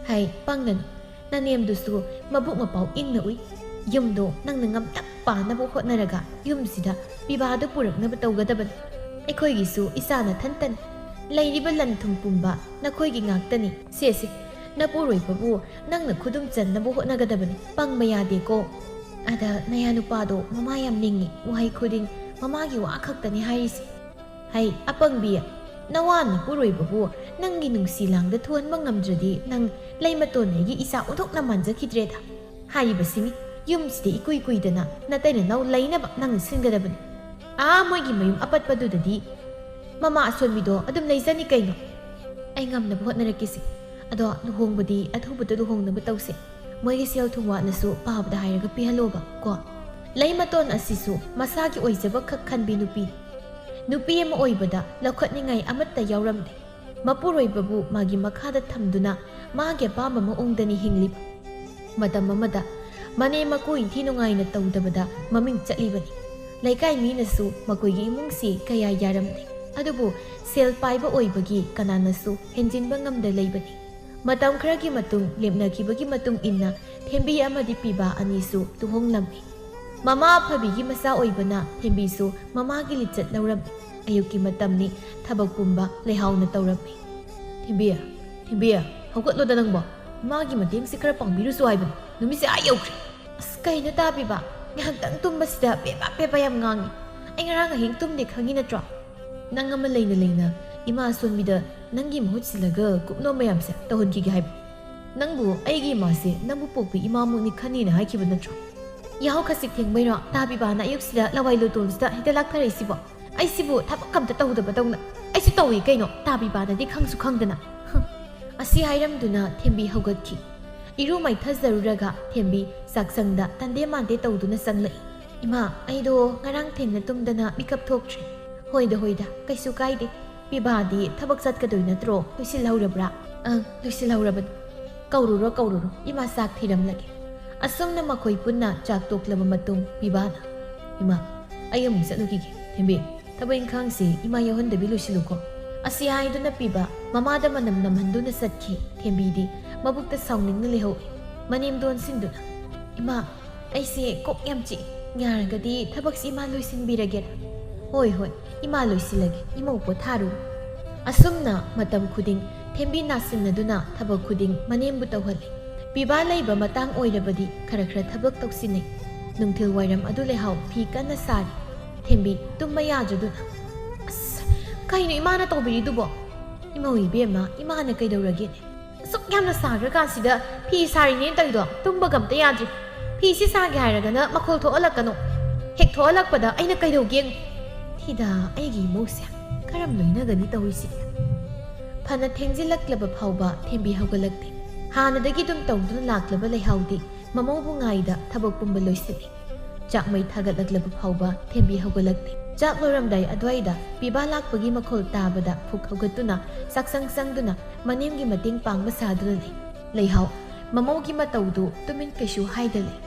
ꯍꯥꯏ ꯄꯪꯒꯅꯨ ꯅꯅꯦꯝꯗꯨꯁꯨ ꯃꯕꯨꯛ ꯃꯄꯥꯎ ꯏꯪꯅ ꯎꯏ ꯌꯨꯝꯗꯣ ꯅꯪꯅ ꯉꯝꯇꯛ ꯄꯥꯅꯕ ꯍꯣꯠꯅꯔꯒ ꯌꯨꯝꯁꯤꯗ ꯄꯤꯕꯥꯗꯨ ꯄꯨꯔꯛꯅꯕ ꯇꯧꯒꯗꯕꯅꯤ ꯑꯩꯈꯣꯏꯒꯤꯁꯨ ꯏꯆꯥꯅ ꯊꯟꯇꯅꯤ ꯂꯩꯔꯤꯕ ꯂꯟ ꯊꯨꯝ ꯄꯨꯝꯕ ꯅꯈꯣꯏꯒꯤ ꯉꯥꯛꯇꯅꯤ ꯁꯦꯁꯦ ꯅꯄꯨꯔꯣꯏꯕꯕꯨ ꯅꯪꯅ ꯈꯨꯗꯨꯝ ꯆꯟꯅꯕ ꯍꯣꯠꯅꯒꯗꯕꯅꯤ ꯄꯪꯕ ꯌꯥꯗꯦꯀꯣ ꯑꯗ ꯅꯌꯥ ꯅꯨꯄꯥꯗꯣ ꯃꯃꯥ ꯌꯥꯝ ꯅꯤꯡꯉꯤ ꯋꯥꯍꯩ ꯈꯨꯗꯤꯡ ꯃꯃꯥꯒꯤ ꯋꯥ ꯈꯛꯇꯅꯤ ꯍꯥꯏꯔꯤꯁꯤ ꯍꯩ ꯑꯄꯪꯕꯤ ꯅꯋꯥ ꯅꯄꯨꯔꯣꯏꯕꯕꯨ ꯅꯪꯒꯤ ꯅꯨꯡꯁꯤ ꯂꯥꯡꯗ ꯊꯨꯍꯟꯕ ꯉꯝꯗ꯭ꯔꯗꯤ ꯅꯪ ꯂꯩꯃꯇꯣꯟꯅꯩꯒꯤ ꯏꯆꯥ ꯑꯣꯟꯊꯣꯛꯅ ꯃꯥꯟꯖꯈꯤꯗ꯭ꯔꯦꯗ ꯍꯥꯏꯔꯤꯕꯁꯤꯅꯤ ꯌꯨꯝꯁꯤꯗꯤ ꯏꯀꯨꯏ ꯀꯨꯏꯗꯅ ꯅꯇꯩ ꯅꯅꯥꯎ ꯂꯩꯅꯕ ꯅꯪꯅ ꯁꯤꯟꯒꯗꯕꯅꯤ ꯃꯣꯏꯒꯤ ꯃꯌꯨꯝ ꯑꯄꯠꯄꯗꯨꯗꯗꯤ ꯃꯃꯥ ꯑꯁꯣꯟꯕꯤꯗꯣ ꯑꯗꯨꯝ ꯂꯩꯖꯅꯤ ꯀꯩꯅꯣ ꯑꯩ ꯉꯝꯅꯕ ꯍꯣꯠꯅꯔꯛꯀꯦꯁꯤ ꯑꯗꯣ ꯂꯨꯍꯣꯡꯕꯗꯤ ꯑꯊꯨꯕꯗ ꯂꯨꯍꯣꯡꯅꯕ ꯇꯧꯁꯦ ꯃꯣꯏꯒꯤ ꯁꯦꯜ ꯊꯨꯝ ꯋꯥꯠꯂꯁꯨ ꯄꯥꯕꯗ ꯍꯥꯏꯔꯒ ꯄꯤꯍꯜꯂꯣꯕ ꯀꯣ ꯂꯩꯃꯇꯣꯟ ꯑꯁꯤꯁꯨ ꯃꯁꯥꯒꯤ ꯑꯣꯏꯖꯕ ꯈꯛ ꯈꯟꯕꯤ ꯅꯨꯄꯤ ꯑꯃ ꯑꯣꯏꯕꯗ ꯂꯧꯈꯠꯅꯤꯡꯉꯥꯏ ꯑꯃꯠꯇ ꯌꯥꯎꯔꯝꯗꯦ ꯃꯄꯨꯔꯣꯏꯕꯕꯨ ꯃꯥꯒꯤ ꯃꯈꯥꯗ ꯊꯝꯗꯨꯅ ꯃꯥꯒꯤ ꯑꯄꯥꯝꯕ ꯃꯑꯣꯡꯗꯅꯤ ꯍꯤꯡꯂꯤꯕ ꯃꯇꯝ ꯑꯃꯗ ꯃꯅꯦ ꯃꯀꯨ ꯏꯟꯊꯤ ꯅꯨꯡꯉꯥꯏꯅ ꯇꯧꯗꯕꯗ ꯃꯃꯤꯡ ꯆꯠꯂꯤꯕꯅꯤ ꯂꯩꯀꯥꯏ ꯃꯤꯅꯁꯨ ꯃꯈꯣꯏꯒꯤ ꯏꯃꯨꯡꯁꯤ ꯀꯌꯥ ꯌꯥꯔꯝꯗꯦ ꯑꯗꯨꯕꯨ ꯁꯦꯜ ꯄꯥꯏꯕ ꯑꯣꯏꯕꯒꯤ ꯀꯅꯥꯅꯁꯨ ꯍꯦꯟꯖꯤꯟꯕ ꯉꯝꯗ ꯂꯩꯕꯅꯤ ꯃꯇꯝ ꯈꯔꯒꯤ ꯃꯇꯨꯡ ꯂꯦꯞꯅꯈꯤꯕꯒꯤ ꯃꯇꯨꯡ ꯏꯟꯅ ꯊꯦꯝꯕꯤ ꯑꯃꯗꯤ ꯄꯤꯕꯥ ꯑꯅꯤꯁꯨ ꯂꯨꯍꯣꯡꯂꯝꯃꯤ ꯃꯃꯥ ꯑꯐꯕꯤꯒꯤ ꯃꯆꯥ ꯑꯣꯏꯕꯅ ꯊꯦꯝꯕꯤꯁꯨ ꯃꯃꯥꯒꯤ ꯂꯤꯆꯠ ꯂꯧꯔꯝꯃꯤ ꯑꯌꯨꯛꯀꯤ ꯃꯇꯝꯅꯤ ꯊꯕꯛ ꯄꯨꯝꯕ ꯂꯩꯍꯥꯎꯅ ꯇꯧꯔꯝꯃꯤ ꯊꯦꯝꯕꯤ ꯍꯧꯒꯠꯂꯣꯗ ꯅꯪꯕꯣ ꯏꯃꯥꯒꯤ ꯃꯇꯦꯡꯁꯤ ꯈꯔ ꯄꯥꯡꯕꯤꯔꯨꯁꯨ ꯍꯥꯏꯕꯅꯤ ꯅꯨꯃꯤꯠꯁꯦ ꯌꯧꯈ꯭ꯔꯦ ꯑꯁ ꯀꯩꯅꯣ ꯇꯥꯕꯤꯕ ꯉꯥꯏꯍꯥꯛꯇꯪ ꯇꯨꯝꯕꯁꯤꯗ ꯄꯦꯄꯥ ꯌꯥꯝ ꯉꯥꯡꯉꯤ ꯑꯩ ꯉꯔꯥꯡ ꯑꯍꯤꯡ ꯇꯨꯝꯗꯦ ꯈꯪꯉꯤ ꯅꯠꯇ꯭ꯔꯣ ꯅꯪ ꯑꯃ ꯂꯩꯅ ꯏꯃꯥ ꯑꯁꯣꯟꯕꯤꯗ ꯅꯪꯒꯤ ꯃꯍꯨꯠ ꯁꯤꯜꯂꯒ ꯀꯨꯞꯅꯣ ꯃꯌꯥꯝꯁꯦ ꯇꯧꯍꯟꯈꯤꯒꯦ ꯍꯥꯏꯕ ꯅꯪꯕꯨ ꯑꯩꯒꯤ ꯏꯃꯥꯁꯦ ꯅꯪꯕꯨ ꯄꯣꯛꯄ ꯏꯃꯥꯃꯨꯛꯅꯤ ꯈꯟꯅꯤꯅ ꯍꯥꯏꯈꯤꯕ ꯅꯠꯇ꯭ꯔꯣ ꯌꯥꯍꯧ ꯈꯖꯤꯛ ꯊꯦꯡꯕꯩꯔꯣ ꯇꯥꯕꯤꯕꯥꯅ ꯑꯌꯨꯛꯁꯤꯗ ꯂꯋꯥꯏ ꯂꯣꯇꯣꯟꯁꯤꯗ ꯍꯦꯛꯇ ꯂꯥꯛꯊꯔꯛꯏꯁꯤꯕꯣ ꯑꯩꯁꯤꯕꯨ ꯊꯕꯛ ꯑꯝꯇ ꯇꯧꯗꯕꯗꯧꯅ ꯑꯩꯁꯨ ꯇꯧꯏ ꯀꯩꯅꯣ ꯇꯥꯕꯤꯕꯥꯅꯗꯤ ꯈꯪꯁꯨ ꯈꯪꯗꯅ ꯑꯁꯤ ꯍꯥꯏꯔꯝꯗꯨꯅ ꯊꯦꯝꯕꯤ ꯍꯧꯒꯠꯈꯤ 이루 마이ꯊꯖꯔꯨꯔꯒ ꯊꯦꯝꯕꯤ ꯆꯥꯛꯁꯪꯗ ꯇꯟꯗꯦ ꯃꯥꯟꯗꯦ ꯇꯧꯗꯨꯅ ꯆꯪꯂꯛꯏ 이마 ꯑꯩꯗꯣ ꯉꯔꯥꯡ ꯊꯦꯡꯅ ꯇꯨꯝꯗꯅ ꯃꯤꯀꯞ ꯊꯣꯛꯇ꯭ꯔꯤ ꯍꯣꯏꯗ ꯀꯩꯁꯨ ꯀꯥꯏꯗꯦ ꯄꯤꯕꯥꯗꯤ ꯊꯕꯛ ꯆꯠꯀꯗꯣꯏ ꯅꯠꯇ꯭ꯔꯣ ꯂꯣꯏꯁꯤꯜꯍꯧꯔꯕ꯭ꯔꯥ ꯂꯣꯏꯁꯤꯜꯍꯧꯔꯕꯅꯤ ꯀꯧꯔꯨꯔꯣ 이마 ꯆꯥꯛ ꯊꯤꯔꯝꯂꯒꯦ ꯑꯁꯨꯝꯅ ꯃꯈꯣꯏ ꯄꯨꯟꯅ ꯆꯥꯛ ꯇꯣꯛꯂꯕ ꯃꯇꯨꯡ ꯄꯤꯕꯥꯅ 이마 ꯑꯩ ꯑꯃꯨꯛ ꯆꯠꯂꯨꯈꯤꯒꯦ ꯊꯦꯝꯕꯤ ꯊꯕꯛ ꯏꯪꯈꯥꯡꯁꯤ ꯏꯃꯥ ꯌꯥꯎꯍꯟꯗꯕꯤ ꯂꯣꯏꯁꯤꯜꯂꯨꯀꯣ ꯑꯁꯤ ꯍꯥꯏꯗꯨꯅ ꯄꯤꯕꯥ ꯃꯃꯥꯗ ꯃꯅꯝ ꯅꯝꯍꯟꯗꯨꯅ ꯆꯠꯈꯤ ꯊꯦꯝꯕꯤꯗꯤ ꯃꯕꯨꯛꯇ ꯁꯥꯎꯅꯤꯡꯅ ꯂꯩꯍꯧꯏ ꯃꯅꯦꯝꯗꯣꯟꯁꯤꯡꯗꯨꯅ 이마 ꯑꯩꯁꯦ ꯀꯣꯛ ꯌꯥꯝ ꯆꯤꯛꯏ ꯌꯥꯔꯒꯗꯤ ꯊꯕꯛꯁꯤ ꯏꯃꯥ ꯂꯣꯏꯁꯤꯟꯕꯤꯔꯒꯦꯔꯥ ꯍꯣꯏ ꯏꯃꯥ ꯂꯣꯏꯁꯤꯜꯂꯒꯦ ꯏꯃꯧ ꯄꯣꯊꯥꯔꯨꯔꯣ ꯑꯁꯨꯝꯅ ꯃꯇꯝ ꯈꯨꯗꯤꯡ ꯊꯦꯝꯕꯤ ꯅꯥꯁꯤꯟꯅꯗꯨꯅ ꯊꯕꯛ ꯈꯨꯗꯤꯡ ꯃꯅꯦꯝꯕꯨ ꯇꯧꯍꯜꯂꯤ ꯄꯤꯕꯥ ꯂꯩꯕ ꯃꯇꯥꯡ ꯑꯣꯏꯔꯕꯗꯤ ꯈꯔ ꯊꯕꯛ ꯇꯧꯁꯤꯟꯅꯩ ꯅꯨꯡꯊꯤꯜ ꯋꯥꯏꯔꯝ ꯑꯗꯨ ꯂꯩꯍꯥꯎ ꯐꯤ ꯀꯟꯅ ꯁꯥꯔꯤ ꯊꯦꯝꯕꯤ ꯇꯨꯝꯕ ꯌꯥꯗ꯭ꯔꯗꯨꯅ ꯑꯁ ꯀꯩꯅꯣ ꯏꯃꯥꯅ ꯇꯧꯕꯤꯔꯤꯗꯨꯕꯣ 이마우 이베마 이마는 ꯀꯩꯗꯧꯔꯒꯦꯅꯦ ꯁꯨꯛ ꯌꯥꯝꯅ ꯁꯥꯈ꯭ꯔꯀꯥꯟꯁꯤꯗ ꯐꯤ ꯁꯥꯔꯤꯅꯦ ꯇꯧꯏꯗꯣ ꯇꯨꯝꯕꯒ ꯑꯝꯇ ꯌꯥꯗ꯭ꯔꯤ ꯐꯤꯁꯤ ꯁꯥꯒꯦ ꯍꯥꯏꯔꯒꯅ ꯃꯈꯣꯜ ꯊꯣꯛꯍꯜꯂꯛꯀꯅꯣ ꯍꯦꯛ ꯊꯣꯛꯍꯜꯂꯛꯄꯗ ꯑꯩꯅ ꯀꯩꯗꯧꯒꯦ ꯊꯤꯗ ꯑꯩꯒꯤ ꯏꯃꯧꯁꯦ ꯀꯔꯝ ꯂꯣꯏꯅꯒꯅꯤ ꯇꯧꯔꯤꯁꯤ ꯐꯅ ꯊꯦꯡꯖꯤꯜꯂꯛꯂꯕ ꯐꯥꯎꯕ ꯊꯦꯝꯕꯤ ꯍꯧꯒꯠꯂꯛꯇꯦ ꯍꯥꯟꯅꯗꯒꯤ ꯑꯗꯨꯝ ꯇꯧꯗꯨꯅ ꯂꯥꯛꯂꯕ ꯂꯩꯍꯥꯎꯗꯤ ꯃꯃꯧꯕꯨ ꯉꯥꯏꯗ ꯊꯕꯛ ꯄꯨꯝꯕ ꯂꯣꯏꯁꯤꯜꯂꯤ ꯆꯥꯛꯃꯩ ꯊꯥꯒꯠꯂꯛꯂꯕ ꯐꯥꯎꯕ ꯊꯦꯝꯕꯤ ꯍꯧꯒꯠꯂꯛꯇꯦ ꯆꯥꯛ ꯂꯣꯏꯔꯝꯗꯥꯏ ꯑꯗꯨꯋꯥꯏꯗ ꯄꯤꯕꯥ ꯂꯥꯛꯄꯒꯤ ꯃꯈꯣꯜ ꯇꯥꯕꯗ ꯐꯨꯛ ꯍꯧꯒꯠꯇꯨꯅ ꯆꯥꯛꯁꯪ ꯆꯪꯗꯨꯅ ꯃꯅꯦꯝꯒꯤ ꯃꯇꯦꯡ ꯄꯥꯡꯕ ꯁꯥꯗꯨꯅ ꯂꯩ ꯂꯩꯍꯥꯎ ꯃꯃꯧꯒꯤ ꯃꯇꯧꯗꯨ ꯇꯨꯃꯤꯟ ꯀꯩꯁꯨ ꯍꯥꯏꯗ ꯂꯩ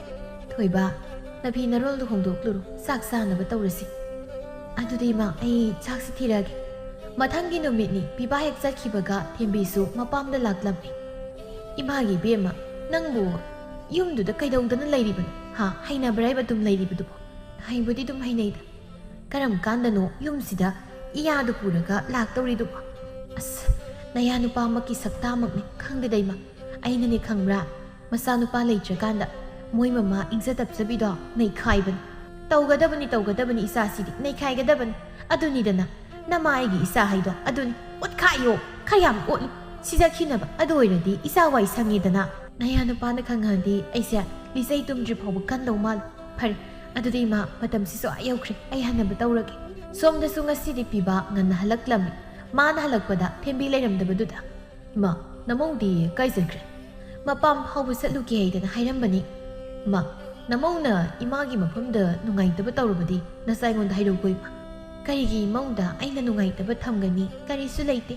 ꯊꯣꯏꯕ ꯅꯐꯤ ꯅꯔꯣꯜꯗꯨ ꯍꯣꯡꯗꯣꯛꯂꯨꯔꯣ ꯆꯥꯛ ꯆꯥꯅꯕ ꯇꯧꯔꯁꯤ ꯑꯗꯨꯗꯤ ꯏꯃꯥ ꯑꯩ ꯆꯥꯛꯁꯤ ꯊꯤꯔꯛꯑꯒꯦ ꯃꯊꯪꯒꯤ ꯅꯨꯃꯤꯠꯅꯤ ꯄꯤꯕꯥ ꯍꯦꯛ ꯆꯠꯈꯤꯕꯒ ꯊꯦꯝꯕꯤꯁꯨ ꯃꯄꯥꯝꯗ ꯂꯥꯛꯂꯝꯃꯤ 이마ꯒꯤ ꯏꯕꯦꯝꯃ ꯅꯪꯕꯨ ꯌꯨꯝꯗꯨꯗ ꯀꯩꯗꯧꯗꯅ ꯂꯩꯔꯤꯕꯅꯣ ꯍꯩꯅꯕ꯭ꯔꯥ ꯑꯗꯨꯝ ꯂꯩꯔꯤꯕꯗꯨꯕꯣ ꯍꯩꯕꯨꯗꯤ ꯑꯗꯨꯝ ꯍꯩꯅꯩꯗ ꯀꯔꯝ ꯀꯥꯟꯗꯅꯣ ꯌꯨꯝꯁꯤꯗ 이야ꯗꯨ ꯄꯨꯔꯒ ꯂꯥꯛꯇꯧꯔꯤꯗꯨꯕꯣ ꯑꯁ ꯅꯌꯥ ꯅꯨꯄꯥꯃꯛꯀꯤ ꯁꯛꯇꯥꯃꯛꯅꯤ ꯈꯪꯗꯦꯗ ꯏꯃꯥ ꯑꯩꯅꯅꯦ ꯈꯪꯕ꯭ꯔꯥ ꯃꯆꯥꯅꯨꯄꯥ ꯂꯩꯇ꯭ꯔꯀꯥꯟꯗ ꯃꯣꯏ ꯃꯃꯥ ꯏꯪꯖ ꯇꯞꯆꯕꯤꯗꯣ ꯅꯩꯈꯥꯏꯕꯅꯤ ꯇꯧꯒꯗꯕꯅꯤ ꯏꯆꯥꯁꯤꯗꯤ ꯅꯩꯈꯥꯏꯒꯗꯕꯅꯤ ꯑꯗꯨꯅꯤꯗꯅ ꯅꯃꯥ ꯑꯩꯒꯤ ꯏꯆꯥ ꯍꯩꯗꯣ ꯑꯗꯨꯅꯤ ꯑꯣꯠꯈꯥꯏꯌꯣ ꯈꯌꯥꯝ ꯑꯣꯠꯂꯨ ꯁꯤꯖꯈꯤꯅꯕ ꯑꯗꯨ ꯑꯣꯏꯔꯗꯤ ꯏꯆꯥ ꯋꯥꯏ ꯁꯪꯉꯤꯗꯅ ꯅꯌꯥ ꯅꯨꯄꯥꯅ ꯈꯪꯍꯟꯗꯤ ꯑꯩꯁꯦ ꯂꯤꯆꯩ ꯇꯨꯝꯗ꯭ꯔꯤ ꯐꯥꯎꯕ ꯀꯟꯗꯧ ꯃꯥꯜꯂꯤ ꯐꯔꯦ ꯑꯗꯨꯗꯤ ꯏꯃꯥ ꯃꯇꯝꯁꯤꯁꯨ ꯌꯧꯈ꯭ꯔꯦ ꯑꯩ ꯍꯟꯅꯕ ꯇꯧꯔꯒꯦ ꯁꯣꯝꯗꯁꯨ ꯉꯁꯤꯗꯤ ꯄꯤꯕꯥ ꯉꯟꯅ ꯍꯜꯂꯛꯂꯝꯃꯤ ꯃꯥꯅ ꯍꯜꯂꯛꯄꯗ ꯊꯦꯝꯕꯤ ꯂꯩꯔꯝꯗꯕꯗꯨꯗ 이마 ꯅꯃꯧꯗꯤ ꯀꯥꯏ ꯆꯠꯈ꯭ꯔꯦ ꯃꯄꯥꯝ ꯐꯥꯎꯕ ꯆꯠꯂꯨꯒꯦ ꯍꯥꯏꯗꯅ ꯍꯥꯏꯔꯝꯕꯅꯤ 이마 ꯅꯃꯧꯅ ꯏꯃꯥꯒꯤ ꯃꯐꯝꯗ ꯅꯨꯡꯉꯥꯏꯇꯕ ꯇꯧꯔꯕꯗꯤ ꯅꯆꯥ ꯑꯩꯉꯣꯟꯗ ꯍꯥꯏꯔꯧꯀꯣ 이마 ꯀꯔꯤꯒꯤ ꯏꯃꯧꯗ ꯑꯩꯅ ꯅꯨꯡꯉꯥꯏꯇꯕ ꯊꯝꯒꯅꯤ ꯀꯔꯤꯁꯨ ꯂꯩꯇꯦ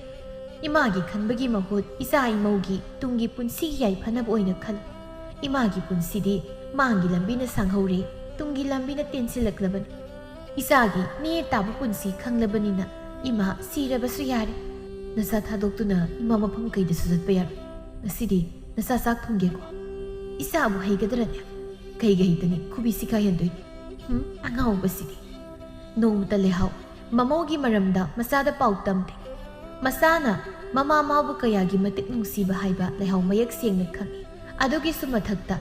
이마ꯒꯤ ꯈꯟꯕꯒꯤ ꯃꯍꯨꯠ ꯏꯆꯥ ꯏꯃꯧꯒꯤ ꯇꯨꯡꯒꯤ ꯄꯨꯟꯁꯤꯒꯤ ꯌꯥꯏꯐꯅꯕ ꯑꯣꯏꯅ ꯈꯜꯂꯤ 이마ꯒꯤ ꯄꯨꯟꯁꯤꯗꯤ ꯃꯥꯡꯒꯤ ꯂꯝꯕꯤꯅ ꯁꯥꯡꯍꯧꯔꯦ ꯇꯨꯡꯒꯤ ꯂꯝꯕꯤꯅ ꯇꯦꯟꯁꯤꯜꯂꯛꯂꯕꯅꯤ ꯏꯆꯥꯒꯤ ꯅꯦ ꯇꯥꯕ ꯄꯨꯟꯁꯤ ꯈꯪꯂꯕꯅꯤꯅ 이마 ꯁꯤꯔꯕꯁꯨ ꯌꯥꯔꯦ ꯅꯆꯥ ꯊꯥꯗꯣꯛꯇꯨꯅ ꯏꯃꯥ ꯃꯐꯝ ꯀꯩꯗꯁꯨ ꯆꯠꯄ ꯌꯥꯔꯣꯏ ꯉꯁꯤꯗꯤ ꯅꯆꯥ ꯆꯥꯛ ꯊꯣꯡꯒꯦꯀꯣ ꯏꯆꯥꯕꯨ ꯍꯩꯒꯗ꯭ꯔꯅꯦ ꯀꯩꯒ ꯍꯩꯇꯅꯤ ꯈꯨꯕꯤꯁꯤ ꯀꯥꯏꯍꯟꯗꯣꯏꯅꯤ ꯑꯉꯥꯎꯕꯁꯤꯗꯤ ꯅꯣꯡꯃꯇ ꯂꯩꯍꯥꯎ ꯃꯃꯧꯒꯤ ꯃꯔꯝꯗ ꯃꯆꯥꯗ ꯄꯥꯎ ꯇꯝꯗꯦ ꯃꯆꯥꯅ ꯃꯃꯥ ꯃꯥꯕꯨ ꯀꯌꯥꯒꯤ ꯃꯇꯤꯛ ꯅꯨꯡꯁꯤꯕ ꯍꯥꯏꯕ ꯂꯩꯍꯥꯎ ꯃꯌꯦꯛ ꯁꯦꯡꯅ ꯈꯪꯏ ꯑꯗꯨꯒꯤꯁꯨ ꯃꯊꯛꯇ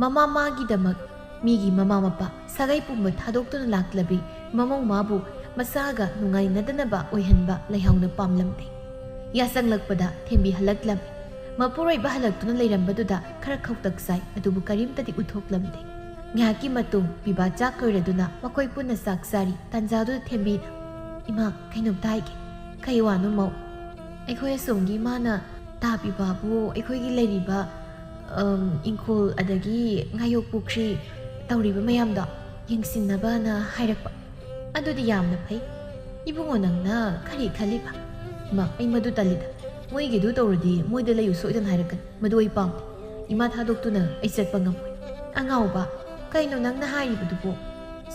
ꯃꯃꯥ ꯃꯥꯒꯤꯗꯃꯛ ꯃꯤꯒꯤ ꯃꯃꯥ ꯃꯄꯥ ꯁꯥꯒꯩ ꯄꯨꯝꯕ ꯊꯥꯗꯣꯛꯇꯨꯅ ꯂꯥꯛꯂꯕꯤ ꯃꯃꯧ ꯃꯥꯕꯨ ꯃꯆꯥꯒ ꯅꯨꯡꯉꯥꯏꯅꯗꯅꯕ ꯑꯣꯏꯍꯟꯕ ꯂꯩꯍꯥꯎꯅ ꯄꯥꯝꯂꯝꯗꯦ ꯌꯥꯆꯪꯂꯛꯄꯗ ꯊꯦꯝꯕꯤ ꯍꯜꯂꯛꯂꯝꯃꯤ ꯃꯄꯨꯔꯣꯏꯕ ꯍꯜꯂꯛꯇꯨꯅ ꯂꯩꯔꯝꯕꯗꯨꯗ ꯈꯔ ꯈꯧꯇꯛ ꯆꯥꯏ ꯑꯗꯨꯕꯨ ꯀꯔꯤꯝꯇꯗꯤ ꯎꯠꯊꯣꯛꯂꯝꯗꯦ ꯉꯥꯏꯍꯥꯛꯀꯤ ꯃꯇꯨꯡ ꯄꯤꯕꯥ ꯆꯥꯛ ꯂꯣꯏꯔꯗꯨꯅ ꯃꯈꯣꯏ ꯄꯨꯟꯅ ꯆꯥꯛ ꯆꯥꯔꯤ ꯇꯥꯟꯖꯥꯗꯨꯗ ꯊꯦꯝꯕꯤꯅ 이마 ꯀꯩꯅꯣꯝꯇ ꯍꯥꯏꯒꯦ ꯀꯩ ꯋꯥꯅꯣ ꯃꯧ ꯑꯩꯈꯣꯏ ꯑꯁꯣꯝꯒꯤ ꯏꯃꯥꯅ ꯇꯥꯕꯤꯕꯕꯨ ꯑꯩꯈꯣꯏꯒꯤ ꯂꯩꯔꯤꯕ ꯏꯪꯈꯣꯜ ꯑꯗꯒꯤ ꯉꯥꯌꯣꯛ ꯄꯨꯈ꯭ꯔꯤ ꯇꯧꯔꯤꯕ ꯃꯌꯥꯝꯗꯣ ꯌꯦꯡꯁꯤꯟꯅꯕꯅ ꯍꯥꯏꯔꯛꯄ ꯑꯗꯨꯗꯤ ꯌꯥꯝꯅ ꯐꯩ 이봉어 ꯅꯪꯅ ꯀꯔꯤ ꯈꯜꯂꯤꯕ ꯏꯃꯥ ꯑꯩ ꯃꯗꯨ ꯇꯜꯂꯤꯗ ꯃꯣꯏꯒꯤꯗꯨ ꯇꯧꯔꯗꯤ ꯃꯣꯏꯗ ꯂꯩꯌꯨ ꯁꯣꯏꯗꯅ ꯍꯥꯏꯔꯛꯀꯅꯤ ꯃꯗꯨ ꯑꯩ ꯄꯥꯝꯗꯦ ꯏꯃꯥ ꯊꯥꯗꯣꯛꯇꯨꯅ ꯑꯩ ꯆꯠꯄ ꯉꯝꯃꯣꯏ ꯑꯉꯥꯎꯕ ꯀꯩꯅꯣ ꯅꯪꯅ ꯍꯥꯏꯔꯤꯕꯗꯨꯕꯨ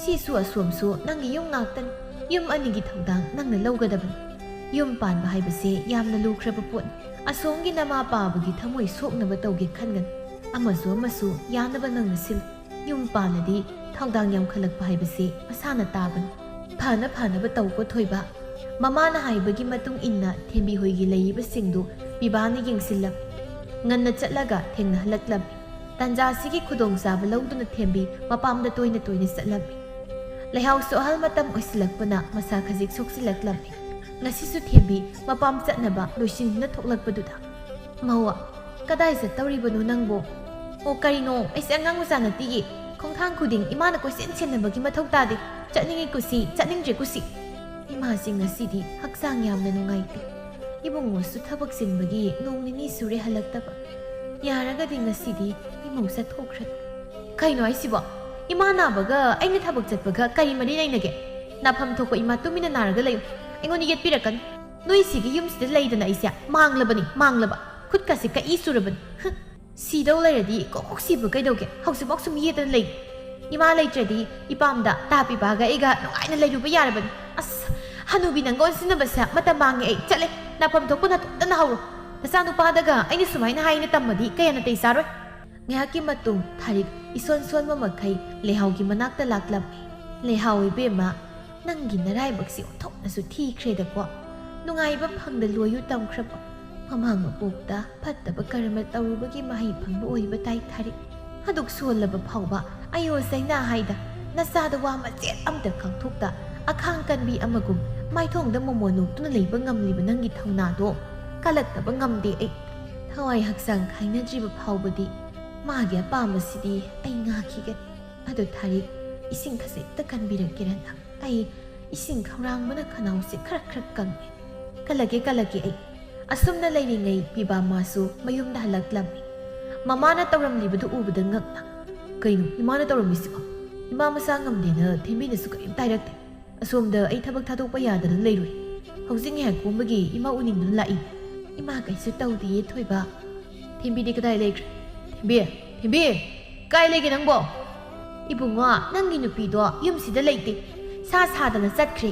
ꯁꯤꯁꯨ ꯑꯁꯣꯝꯁꯨ ꯅꯪꯒꯤ ꯌꯨꯝ ꯉꯥꯛꯇꯅꯤ ꯌꯨꯝ ꯑꯅꯤꯒꯤ ꯊꯧꯗꯥꯡ ꯅꯪꯅ ꯂꯧꯒꯗꯕꯅꯤ ꯌꯨꯝ ꯄꯥꯟꯕ ꯍꯥꯏꯕꯁꯦ ꯌꯥꯝꯅ ꯂꯨꯈ꯭ꯔꯕ ꯄꯣꯠꯅꯤ ꯑꯁꯣꯝꯒꯤ ꯅꯃꯥ ꯄꯥꯕꯒꯤ ꯊꯃꯣꯏ ꯁꯣꯛꯅꯕ ꯇꯧꯒꯦ ꯈꯟꯒꯅꯤ ꯑꯃꯁꯨ ꯌꯥꯅꯕ ꯅꯪꯅ ꯁꯤꯜꯂꯨ ꯌꯨꯝ ꯄꯥꯜꯂꯗꯤ ꯊꯧꯗꯥꯡ ꯌꯥꯝꯈꯠꯂꯛꯄ ꯍꯥꯏꯕꯁꯦ ꯃꯁꯥꯅ ꯇꯥꯕꯅꯤ ꯐꯅꯕ ꯇꯧꯀꯣ ꯊꯣꯏꯕ ꯃꯃꯥꯅ ꯍꯥꯏꯕꯒꯤ ꯃꯇꯨꯡ ꯏꯟꯅ ꯊꯦꯝꯕꯤ ꯍꯣꯏꯒꯤ ꯂꯩꯔꯤꯕꯁꯤꯡꯗꯨ ꯄꯤꯕꯥꯅ ꯌꯦꯡꯁꯤꯜꯂꯝꯃꯤ ꯉꯟꯅ ꯆꯠꯂꯒ ꯊꯦꯡꯅ ꯍꯜꯂꯛꯂꯝꯃꯤ ꯇꯟꯖꯥꯁꯤꯒꯤ ꯈꯨꯗꯣꯡꯆꯥꯕ ꯂꯧꯗꯨꯅ ꯊꯦꯝꯕꯤ ꯃꯄꯥꯝꯗ ꯇꯣꯏꯅ ꯆꯠꯂꯝꯃꯤ ꯂꯩꯍꯥꯎꯁꯨ ꯑꯍꯜ ꯃꯇꯝ ꯑꯣꯏꯁꯤꯜꯂꯛꯄꯅ ꯃꯁꯥ ꯈꯖꯤꯛ ꯁꯣꯛꯆꯤꯜꯂꯛꯂꯝꯃꯤ ꯉꯁꯤꯁꯨ ꯊꯦꯝꯕꯤ ꯃꯄꯥꯝ ꯆꯠꯅꯕ ꯂꯣꯏꯁꯤꯟꯗꯨꯅ ꯊꯣꯛꯂꯛꯄꯗꯨꯗ ꯃꯧꯋꯥ ꯀꯗꯥꯏ ꯆꯠꯇꯧꯔꯤꯕꯅꯣ ꯅꯪꯕꯣ ꯑꯣ ꯀꯔꯤꯅꯣ ꯑꯩꯁꯦ ꯑꯉꯥꯡ ꯃꯆꯥ ꯅꯠꯇꯤꯌꯦ ꯈꯣꯡꯊꯥꯡ ꯈꯨꯗꯤꯡ ꯏꯃꯥꯅ ꯀꯣꯏꯁꯦꯟ ꯁꯦꯟꯅꯕꯒꯤ ꯃꯊꯧ ꯇꯥꯗꯦ ꯆꯠꯅꯤꯡꯉꯤ ꯀꯨꯁꯤ ꯆꯠꯅꯤꯡꯗ꯭ꯔꯦ ꯀꯨꯁꯤ ꯏꯃꯥꯁꯤ ꯉꯁꯤꯗꯤ ꯍꯛꯆꯥꯡ ꯌꯥꯝꯅ ꯅꯨꯡꯉꯥꯏꯇꯦ ꯏꯕꯨꯡꯉꯣꯁꯨ ꯊꯕꯛ ꯆꯤꯟꯕꯒꯤ ꯅꯣꯡ ꯅꯤꯅꯤ ꯁꯨꯔꯦ ꯍꯜꯂꯛꯇꯕ ꯌꯥꯔꯒꯗꯤ ꯉꯁꯤꯗꯤ ꯏꯃꯧ ꯆꯠꯊꯣꯛꯈ꯭ꯔꯦ ꯀꯩꯅꯣ ꯍꯥꯏꯁꯤꯕꯣ ꯏꯃꯥ ꯅꯥꯕꯒ ꯑꯩꯅ ꯊꯕꯛ ꯆꯠꯄꯒ ꯀꯔꯤ ꯃꯔꯤ ꯂꯩꯅꯒꯦ ꯅꯥꯐꯝ ꯊꯣꯛꯄ ꯏꯃꯥ ꯇꯨꯃꯤꯟꯅ ꯅꯥꯔꯒ ꯂꯩꯌꯨ ꯑꯩꯉꯣꯟꯗ ꯌꯦꯠꯄꯤꯔꯛꯀꯅꯤ ꯅꯣꯏꯁꯤꯒꯤ ꯌꯨꯝꯁꯤꯗ ꯂꯩꯗꯅ ꯑꯩꯁꯦ ꯃꯥꯡꯂꯕ ꯈꯨꯠꯀꯁꯦ ꯀꯛꯏ ꯁꯨꯔꯕꯅꯤ ꯁꯤꯗꯧ ꯂꯩꯔꯗꯤ ꯀꯣꯛ ꯁꯤꯕ ꯀꯩꯗꯧꯒꯦ ꯍꯧꯖꯤꯛꯐꯥꯎ ꯁꯨꯝ ꯌꯦꯠꯇꯅ ꯂꯩ 이마 ꯂꯩꯇ꯭ꯔꯗꯤ ꯏꯄꯥꯝꯗ ꯇꯥꯄꯤꯕꯥꯒ ꯑꯩꯒ ꯅꯨꯡꯉꯥꯏꯅ ꯂꯩꯔꯨꯕ ꯌꯥꯔꯕꯅꯤ ꯑꯁ ꯍꯅꯨꯕꯤ ꯅꯪꯒ ꯑꯣꯟꯁꯤꯟꯅꯕꯁꯦ ꯃꯇꯝ ꯃꯥꯡꯉꯦ ꯑꯩ ꯆꯠꯂꯦ ꯅꯥꯐꯝ ꯊꯣꯛꯄ ꯅꯇꯣꯝꯇꯅ ꯍꯧꯔꯣ ꯅꯆꯥꯅꯨꯄꯥꯗꯒ ꯑꯩꯅ ꯁꯨꯃꯥꯏꯅ ꯍꯥꯏꯅ ꯇꯝꯃꯗꯤ ꯀꯌꯥ ꯅꯥꯇꯩ ꯆꯥꯔꯣꯏ ꯉꯥꯏꯍꯥꯛꯀꯤ ꯃꯇꯨꯡ ꯊꯥꯔꯤꯛ ꯏꯁꯣꯟ ꯁꯣꯟꯕ ꯃꯈꯩ ꯂꯩꯍꯥꯎꯒꯤ ꯃꯅꯥꯛꯇ ꯂꯥꯛꯂꯝꯃꯤ ꯂꯩꯍꯥꯎ ꯏꯕꯦꯝꯃ ꯅꯪꯒꯤ ꯅꯔꯥꯏꯕꯛꯁꯤ ꯑꯣꯟꯊꯣꯛꯅꯁꯨ ꯊꯤꯈ꯭ꯔꯦꯗꯀꯣ ꯅꯨꯡꯉꯥꯏꯕ ꯐꯪꯗ ꯂꯣꯏꯌꯨ ꯇꯝꯈ꯭ꯔꯕ ꯃꯃꯥꯡ ꯃꯄꯣꯛꯇ ꯐꯠꯇꯕ ꯀꯔꯃ ꯇꯧꯔꯨꯕꯒꯤ ꯃꯍꯩ ꯐꯪꯕ ꯑꯣꯏꯕ ꯇꯥꯏ ꯊꯥꯔꯤꯛ ꯑꯗꯨꯛ ꯁꯣꯜꯂꯕ ꯐꯥꯎꯕ ꯑꯌꯣ ꯆꯩꯅꯥ ꯍꯥꯏꯗ ꯅꯆꯥꯗ ꯋꯥ ꯃꯆꯦꯠ ꯑꯝꯇ ꯈꯪꯊꯣꯛꯇ ꯑꯈꯥꯡ ꯀꯟꯕꯤ ꯑꯃꯒꯨꯝ ꯃꯥꯏꯊꯣꯡꯗ ꯃꯣꯃꯣ ꯅꯣꯛꯇꯨꯅ ꯂꯩꯕ ꯉꯝꯂꯤꯕ ꯅꯪꯒꯤ ꯊꯧꯅꯥꯗꯣ ꯀꯜꯂꯛꯇꯕ ꯉꯝꯗꯦ ꯑꯩ ꯊꯋꯥꯏ ꯍꯛꯆꯥꯡ ꯈꯥꯏꯅꯗ꯭ꯔꯤꯕ ꯐꯥꯎꯕꯗꯤ ꯃꯥꯒꯤ ꯑꯄꯥꯝꯕꯁꯤꯗꯤ ꯑꯩ ꯉꯥꯛꯈꯤꯒꯅꯤ ꯑꯗꯨ ꯊꯥꯔꯤꯛ ꯏꯁꯤꯡ ꯈꯖꯤꯛꯇ ꯀꯟꯕꯤꯔꯛꯀꯦꯔ ꯅꯪ ꯑꯩ ꯏꯁꯤꯡ ꯈꯧꯔꯥꯡꯕꯅ ꯈꯅꯥꯎꯁꯦ ꯈꯔ ꯀꯪꯉꯦ ꯀꯜꯂꯒꯦ ꯑꯩ ꯑꯁꯨꯝꯅ ꯂꯩꯔꯤꯉꯩ ꯄꯤꯕꯥ ꯃꯥꯁꯨ ꯃꯌꯨꯝꯗ ꯍꯜꯂꯛꯂꯝꯃꯤ ꯃꯃꯥꯅ ꯇꯧꯔꯝꯂꯤꯕꯗꯨ ꯎꯕꯗ ꯉꯛꯅ ꯀꯩꯅꯣ ꯏꯃꯥꯅ ꯇꯧꯔꯝꯃꯤꯁꯤꯕꯣ ꯏꯃꯥ ꯃꯁꯥ ꯉꯝꯗꯦꯅ ꯊꯦꯝꯕꯤꯅꯁꯨ ꯀꯔꯤꯝꯇ ꯍꯥꯏꯔꯛꯇꯦ ꯑꯁꯣꯝꯗ ꯑꯩ ꯊꯕꯛ ꯊꯥꯗꯣꯛꯄ ꯌꯥꯗꯅ ꯂꯩꯔꯨꯏ ꯍꯧꯖꯤꯛ ꯉꯥꯏꯍꯥꯛ ꯀꯣꯝꯕꯒꯤ ꯏꯃꯥ ꯎꯅꯤꯡꯗꯨꯅ ꯂꯥꯛꯏ ꯏꯃꯥ ꯀꯩꯁꯨ ꯇꯧꯗꯤꯌꯦ ꯊꯣꯏꯕ ꯊꯦꯝꯕꯤꯗꯤ ꯀꯗꯥꯏ ꯂꯩꯈ꯭ꯔꯦ ꯊꯦꯝꯕꯤ ꯀꯥꯏ ꯂꯩꯒꯦ ꯅꯪꯕꯣ ꯏꯕꯨꯡꯉꯣ ꯅꯪꯒꯤ ꯅꯨꯄꯤꯗꯣ ꯌꯨꯝꯁꯤꯗ ꯂꯩꯇꯦ ꯁꯥꯗꯅ ꯆꯠꯈ꯭ꯔꯦ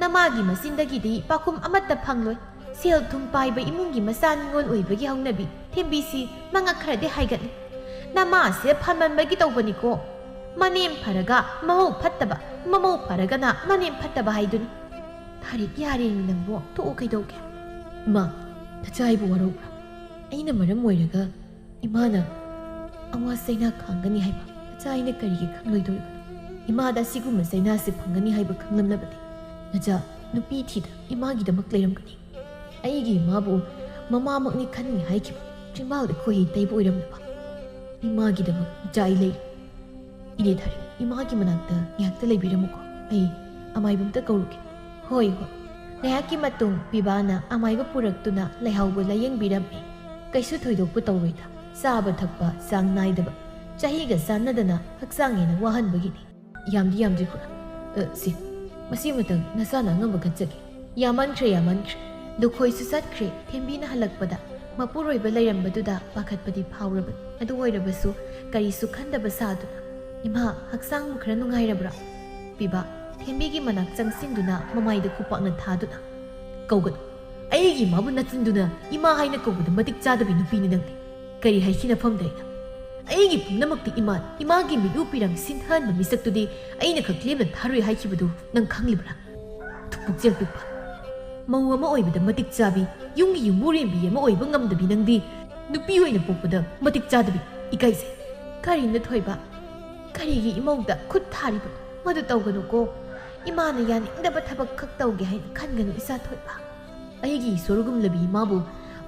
ꯅꯃꯥꯒꯤ ꯃꯆꯤꯟꯗꯒꯤꯗꯤ ꯄꯥꯈꯨꯝ ꯑꯃꯠꯇ ꯐꯪꯂꯣꯏ ꯁꯦꯜ ꯊꯨꯝ ꯄꯥꯏꯕ ꯏꯃꯨꯡꯒꯤ ꯃꯆꯥ ꯅꯤꯉꯣꯜ ꯑꯣꯏꯕꯒꯤ ꯍꯧꯅꯕꯤ ꯊꯦꯝꯕꯤꯁꯤ ꯃꯉꯛ ꯈꯔꯗꯤ ꯍꯥꯏꯒꯠꯂꯤ ꯅꯃꯥꯁꯦ ꯐꯃꯟꯕꯒꯤ ꯇꯧꯕꯅꯤꯀꯣ ꯃꯅꯦꯝ ꯐꯔꯒ ꯃꯃꯧ ꯐꯠꯇꯕ ꯃꯃꯧ ꯐꯔꯒꯅ ꯃꯅꯦꯝ ꯐꯠꯇꯕ ꯍꯥꯏꯗꯨꯅꯤ ꯊꯥꯔꯤꯛ ꯌꯥꯔꯦꯅꯤ ꯅꯪꯕꯣ ꯊꯣꯛꯎ ꯀꯩꯗꯧꯒꯦ ꯏꯃꯥ ꯅꯆꯥ ꯑꯩꯕꯨ ꯋꯥꯔꯧꯕ꯭ꯔꯥ ꯑꯩꯅ ꯃꯔꯝ ꯑꯣꯏꯔꯒ ꯏꯃꯥꯅ ꯑꯋꯥ ꯆꯩꯅꯥ ꯈꯥꯡꯒꯅꯤ ꯍꯥꯏꯕ ꯅꯆꯥ ꯑꯩꯅ ꯀꯔꯤꯒꯤ ꯈꯪꯂꯣꯏꯗꯧꯔꯤꯕꯅꯣ ꯏꯃꯥꯗ ꯑꯁꯤꯒꯨꯝꯕ ꯆꯩꯅꯥꯁꯦ ꯐꯪꯒꯅꯤ ꯍꯥꯏꯕ ꯈꯪꯂꯝꯂꯕꯗꯤ ꯅꯆꯥ ꯅꯨꯄꯤ ꯊꯤꯗ ꯏꯃꯥꯒꯤꯗꯃꯛ ꯂꯩꯔꯝꯒꯅꯤ ꯑꯩꯒꯤ ꯏꯃꯥꯕꯨ ꯃꯃꯥꯃꯛꯅꯤ ꯈꯟꯅꯤ ꯍꯥꯏꯈꯤꯕ ꯆꯤꯡꯕꯥꯜꯗ ꯈꯣꯏꯍꯤ ꯇꯩꯕ ꯑꯣꯏꯔꯝꯂꯕ 이마기다만 자이레 이래 다리 이마기 만학다 ꯉꯥꯏꯍꯥꯛꯇ ꯂꯩꯕꯤꯔꯝꯃꯨꯀꯣ ꯑꯩ ꯑꯃꯥꯏꯕꯝꯇ ꯀꯧꯔꯨꯒꯦ ꯍꯣꯏ ꯉꯥꯏꯍꯥꯛꯀꯤ ꯃꯇꯨꯡ ꯄꯤꯕꯥꯅ ꯑꯃꯥꯏꯕ ꯄꯨꯔꯛꯇꯨꯅ ꯂꯩꯍꯥꯎꯕ ꯂꯥꯌꯦꯡꯕꯤꯔꯝꯃꯤ ꯀꯩꯁꯨ ꯊꯣꯏꯗꯣꯛꯄ ꯇꯧꯔꯣꯏꯗ ꯆꯥꯕ ꯊꯛꯄ ꯆꯥꯡ ꯅꯥꯏꯗꯕ ꯆꯍꯤꯒ ꯆꯥꯟꯅꯗꯅ ꯍꯛꯆꯥꯡ ꯍꯦꯟꯅ ꯋꯥꯍꯟꯕꯒꯤꯅꯤ ꯌꯥꯝꯗ꯭ꯔꯤ ꯁꯤ ꯃꯁꯤ ꯑꯃꯇꯪ ꯅꯁꯥꯅ ꯑꯉꯝꯕ ꯈꯟꯖꯒꯦ ꯌꯥꯃꯟꯈ꯭ꯔꯦ ꯂꯨꯈꯣꯏꯁꯨ ꯆꯠꯈ꯭ꯔꯦ ꯊꯦꯝꯕꯤꯅ ꯍꯜꯂꯛꯄꯗ ꯃꯄꯨꯔꯣꯏꯕ ꯂꯩꯔꯝꯕꯗꯨꯗ ꯄꯥꯈꯠꯄꯗꯤ ꯐꯥꯎꯔꯕꯅꯤ ꯑꯗꯨ ꯑꯣꯏꯔꯕꯁꯨ ꯀꯔꯤꯁꯨ ꯈꯟꯗꯕ ꯁꯥꯗꯨꯅ ꯏꯃꯥ ꯍꯛꯆꯥꯡꯕꯨ ꯈꯔ ꯅꯨꯡꯉꯥꯏꯔꯕ꯭ꯔꯥ ꯄꯤꯕꯥ ꯊꯦꯝꯕꯤꯒꯤ ꯃꯅꯥꯛ ꯆꯪꯁꯤꯟꯗꯨꯅ ꯃꯃꯥꯏꯗ ꯈꯨꯄꯥꯛꯅ ꯊꯥꯗꯨꯅ ꯀꯧꯒꯅꯨ ꯑꯩꯒꯤ ꯏꯃꯥꯕꯨ ꯅꯆꯤꯟꯗꯨꯅ ꯏꯃꯥ ꯍꯥꯏꯅ ꯀꯧꯕꯗ ꯃꯇꯤꯛ ꯆꯥꯗꯕꯤ ꯅꯨꯄꯤꯅꯤ ꯅꯪꯗꯤ ꯀꯔꯤ ꯍꯥꯏꯈꯤꯅꯐꯝꯗ ꯑꯩꯅ ꯑꯩꯒꯤ ꯄꯨꯝꯅꯃꯛꯇꯤ ꯏꯃꯥꯒꯤ ꯃꯤꯠꯎ ꯄꯤꯔꯪ ꯁꯤꯟꯊꯍꯟꯕ ꯃꯤꯁꯛꯇꯨꯗꯤ ꯑꯩꯅ ꯈꯛ ꯂꯦꯝꯅ ꯊꯥꯔꯣꯏ ꯍꯥꯏꯈꯤꯕꯗꯨ ꯅꯪ ꯈꯪꯂꯤꯕ꯭ꯔꯥ ꯄꯨꯛꯆꯦꯜ ꯄꯤꯛꯄ ꯃꯧ ꯑꯃ ꯑꯣꯏꯕꯗ ꯃꯇꯤꯛ ꯆꯥꯕꯤ ꯌꯨꯝꯒꯤ ꯌꯨꯝꯕꯨꯔꯦꯝꯕꯤ ꯑꯃ ꯑꯣꯏꯕ ꯉꯝꯗꯕꯤ ꯅꯪꯗꯤ ꯅꯨꯄꯤ ꯑꯣꯏꯅ ꯄꯣꯛꯄꯗ ꯃꯇꯤꯛ ꯆꯥꯗꯕꯤ ꯏꯀꯥꯏꯖꯩ ꯀꯔꯤꯅ ꯊꯣꯏꯕ ꯀꯔꯤꯒꯤ ꯏꯃꯧꯗ ꯈꯨꯠ ꯊꯥꯔꯤꯕꯅꯣ ꯃꯗꯨ ꯇꯧꯒꯅꯨꯀꯣ ꯏꯃꯥꯅ ꯌꯥꯅꯤꯡꯗꯕ ꯊꯕꯛ ꯈꯛ ꯇꯧꯒꯦ ꯍꯥꯏꯅ ꯈꯟꯒꯅꯨ ꯏꯆꯥ ꯊꯣꯏꯕ ꯑꯩꯒꯤ ꯏꯁꯣꯔꯒꯨꯝꯂꯕꯤ ꯏꯃꯥꯕꯨ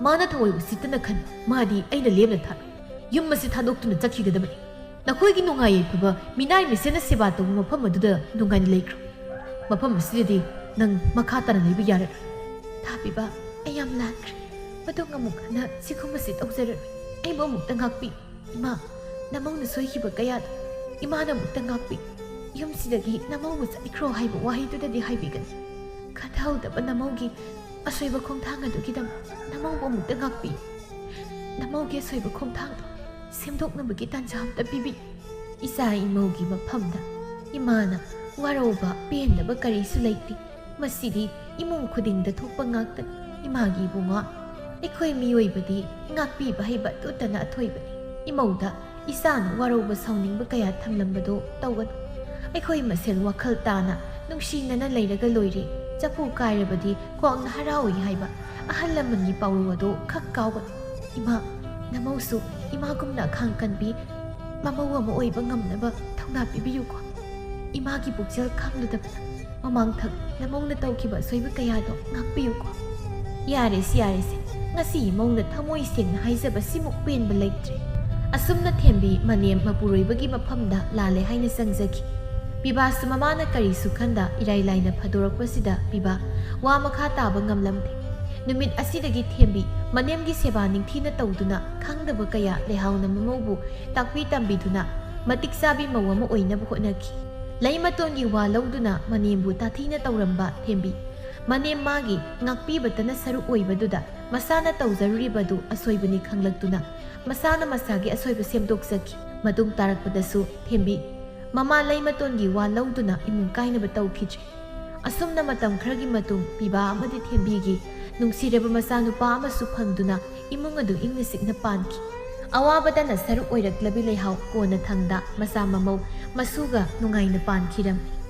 ꯃꯥꯅ ꯊꯑꯣꯏ ꯎꯁꯤꯠꯇꯅ ꯈꯟꯕ ꯃꯥꯗꯤ ꯑꯩꯅ ꯂꯦꯝꯅ ꯊꯥꯔꯣꯏ ꯌꯨꯝ ꯑꯁꯤ ꯊꯥꯗꯣꯛꯇꯨꯅ ꯆꯠꯈꯤꯒꯗꯕꯅꯤ ꯅꯈꯣꯏꯒꯤ ꯅꯨꯡꯉꯥꯏ ꯌꯩꯐꯕ ꯃꯤꯅꯥꯏ ꯃꯤꯁꯦꯟꯅ ꯁꯦꯕꯥ ꯇꯧꯕ ꯃꯐꯝ ꯑꯗꯨꯗ ꯅꯨꯡꯉꯥꯏꯅ ꯂꯩꯈ꯭ꯔꯣ ꯃꯐꯝ ꯑꯁꯤꯗꯗꯤ ꯅꯪ ꯃꯈꯥ ꯇꯥꯅ ꯂꯩꯕ ꯌꯥꯔꯔꯣꯏ ꯊꯥꯕꯤꯕ ꯑꯩ ꯌꯥꯝ ꯂꯥꯟꯈ꯭ꯔꯦ ꯃꯇꯨꯡ ꯑꯃꯨꯛ ꯍꯟꯅ ꯁꯤꯒꯨꯝꯕꯁꯤ ꯇꯧꯖꯔꯔꯣꯏ ꯑꯩꯕꯨ ꯑꯃꯨꯛꯇ ꯉꯥꯛꯄꯤ ꯏꯃꯥ ꯅꯃꯧꯅ ꯁꯣꯏꯈꯤꯕ ꯀꯌꯥꯗꯣ ꯏꯃꯥꯅ ꯑꯃꯨꯛꯇ ꯉꯥꯛꯄꯤ ꯌꯨꯝꯁꯤꯗꯒꯤ ꯅꯃꯧꯕꯨ ꯆꯠꯈ꯭ꯔꯣ ꯍꯥꯏꯕ ꯋꯥꯍꯩꯗꯨꯗꯗꯤ ꯍꯥꯏꯕꯤꯒꯅꯤ ꯈꯟꯊꯍꯧꯗꯕ ꯅꯃꯧꯒꯤ ꯑꯁꯣꯏꯕ ꯈꯣꯡꯊꯥꯡ ꯑꯗꯨꯒꯤꯗꯃꯛ ꯅꯃꯧꯕꯨ ꯑꯃꯨꯛꯇ ꯉꯥꯛꯄꯤ ꯅꯃꯧꯒꯤ ꯑꯁꯣꯏꯕ ꯈꯣꯡꯊꯥꯡꯗꯣ ꯁꯦꯝꯗꯣꯛꯅꯕꯒꯤ ꯇꯥꯟꯖꯥ ꯑꯃꯇ ꯄꯤꯕꯤ ꯏꯆꯥ ꯏꯃꯧꯒꯤ ꯃꯐꯝꯗ ꯏꯃꯥꯅ ꯋꯥꯔꯧꯕ ꯄꯦꯟꯗꯕ ꯀꯔꯤꯁꯨ ꯂꯩꯇꯦ ꯃꯁꯤꯗꯤ ꯏꯃꯨꯡ ꯈꯨꯗꯤꯡꯗ ꯊꯣꯛꯄ ꯉꯥꯛꯇꯅꯤ ꯏꯃꯥꯒꯤ ꯏꯕꯨꯡꯉꯣ ꯑꯩꯈꯣꯏ ꯃꯤꯑꯣꯏꯕꯗꯤ ꯉꯥꯛꯄꯤꯕ ꯍꯩꯕ ꯑꯗꯨꯇꯅ ꯑꯊꯣꯏꯕꯅꯤ ꯏꯃꯧꯗ ꯏꯆꯥꯅ ꯋꯥꯔꯧꯕ ꯁꯥꯎꯅꯤꯡꯕ ꯀꯌꯥ ꯊꯝꯂꯝꯕꯗꯣ ꯇꯧꯒꯅꯨ ꯑꯩꯈꯣꯏ ꯃꯁꯦꯜ ꯋꯥꯈꯜ ꯇꯥꯅ ꯅꯨꯡꯁꯤꯅꯅ ꯂꯩꯔꯒ ꯂꯣꯏꯔꯦ ꯆꯐꯨ ꯀꯥꯏꯔꯕꯗꯤ ꯀ꯭ꯋꯥꯛꯅ ꯍꯔꯥꯎꯏ ꯍꯥꯏꯕ ꯑꯍꯜ ꯂꯃꯟꯒꯤ ꯄꯥꯎꯔꯧ ꯑꯗꯣ ꯈꯛ ꯀꯥꯎꯒꯅꯨ ꯏꯃꯥ ꯅꯃꯧꯁꯨ ꯏꯃꯥꯒꯨꯝꯅ ꯑꯈꯥꯡ ꯀꯟꯕꯤ ꯃꯃꯧ ꯑꯃ ꯑꯣꯏꯕ ꯉꯝꯅꯕ ꯊꯧꯅꯥ ꯄꯤꯕꯤꯌꯨꯀꯣ ꯏꯃꯥꯒꯤ ꯄꯨꯛꯆꯦꯜ ꯈꯪꯂꯨꯗꯕꯅ ꯃꯃꯥꯡꯊꯛ ꯅꯃꯧꯅ ꯇꯧꯈꯤꯕ ꯑꯁꯣꯏꯕ ꯀꯌꯥꯗꯣ ꯉꯥꯛꯄꯤꯌꯨꯀꯣ ꯌꯥꯔꯦꯁꯦ ꯉꯁꯤ ꯏꯃꯧꯅ ꯊꯃꯣꯏ ꯁꯦꯡꯅ ꯍꯥꯏꯖꯕ ꯁꯤꯃꯨꯛ ꯄꯦꯟꯕ ꯂꯩꯇ꯭ꯔꯦ ꯑꯁꯨꯝꯅ ꯊꯦꯝꯕꯤ ꯃꯅꯦꯝ ꯃꯄꯨꯔꯣꯏꯕꯒꯤ ꯃꯐꯝꯗ ꯂꯥꯜꯂꯦ ꯍꯥꯏꯅ ꯆꯪꯖꯈꯤ ꯄꯤꯕꯥꯁꯨ ꯃꯃꯥꯅ ꯀꯔꯤꯁꯨ ꯈꯟꯗ ꯏꯔꯥꯏ ꯂꯥꯏꯅ ꯐꯥꯗꯣꯔꯛꯄꯁꯤꯗ ꯄꯤꯕꯥ ꯋꯥ ꯃꯈꯥ ꯇꯥꯕ ꯉꯝꯂꯝꯗꯦ ꯅꯨꯃꯤꯠ ꯑꯁꯤꯗꯒꯤ ꯊꯦꯝꯕꯤ ꯃꯅꯦꯝꯒꯤ ꯁꯦꯕꯥ ꯅꯤꯡꯊꯤꯅ ꯇꯧꯗꯨꯅ ꯈꯪꯗꯕ ꯀꯌꯥ ꯂꯩꯍꯥꯎꯅ ꯃꯃꯧꯕꯨ ꯇꯥꯛꯄꯤ ꯇꯝꯕꯤꯗꯨꯅ ꯃꯇꯤꯛ ꯆꯥꯕꯤ ꯃꯧ ꯑꯃ ꯑꯣꯏꯅꯕ ꯍꯣꯠꯅꯈꯤ ꯂꯩꯃꯇꯣꯟꯒꯤ ꯋꯥ ꯂꯧꯗꯨꯅ ꯃꯅꯦꯝꯕꯨ ꯇꯥꯊꯤꯅ ꯇꯧꯔꯝꯕ ꯊꯦꯝꯕꯤ ꯃꯅꯦꯝ ꯃꯥꯒꯤ ꯉꯥꯛꯄꯤꯕꯇꯅ ꯁꯔꯨꯛ ꯑꯣꯏꯕꯗꯨꯗ ꯃꯁꯥꯅ ꯇꯧꯖꯔꯨꯔꯤꯕꯗꯨ ꯑꯁꯣꯏꯕꯅꯤ ꯈꯪꯂꯛꯇꯨꯅ ꯃꯁꯥꯅ ꯃꯁꯥꯒꯤ ꯑꯁꯣꯏꯕ ꯁꯦꯝꯗꯣꯛꯆꯈꯤ ꯃꯇꯨꯡ ꯇꯥꯔꯛꯄꯗꯁꯨ ꯊꯦꯝꯕꯤ ꯃꯃꯥ ꯂꯩꯃꯇꯣꯟꯒꯤ ꯋꯥ ꯂꯧꯗꯨꯅ ꯏꯃꯨꯡ ꯀꯥꯏꯅꯕ ꯇꯧꯈꯤꯗ꯭ꯔꯦ ꯑꯁꯨꯝꯅ ꯃꯇꯝ ꯈꯔꯒꯤ ꯃꯇꯨꯡ ꯄꯤꯕꯥ ꯑꯃꯗꯤ ꯊꯦꯝꯕꯤꯒꯤ ꯅꯨꯡꯁꯤꯔꯕ ꯃꯆꯥꯅꯨꯄꯥ ꯑꯃꯁꯨ ꯐꯪꯗꯨꯅ ꯏꯃꯨꯡ ꯑꯗꯨ ꯏꯪꯅ ꯆꯤꯛꯅ ꯄꯥꯟꯈꯤ ꯑꯋꯥꯕꯗꯅ ꯁꯔꯨꯛ ꯑꯣꯏꯔꯛꯂꯕꯤ ꯂꯩꯍꯥꯎ ꯀꯣꯟꯅ ꯊꯪꯗ ꯃꯆꯥ ꯃꯃꯧ ꯃꯁꯨꯒ ꯅꯨꯡꯉꯥꯏꯅ ꯄꯥꯟꯈꯤꯔꯝꯃꯤ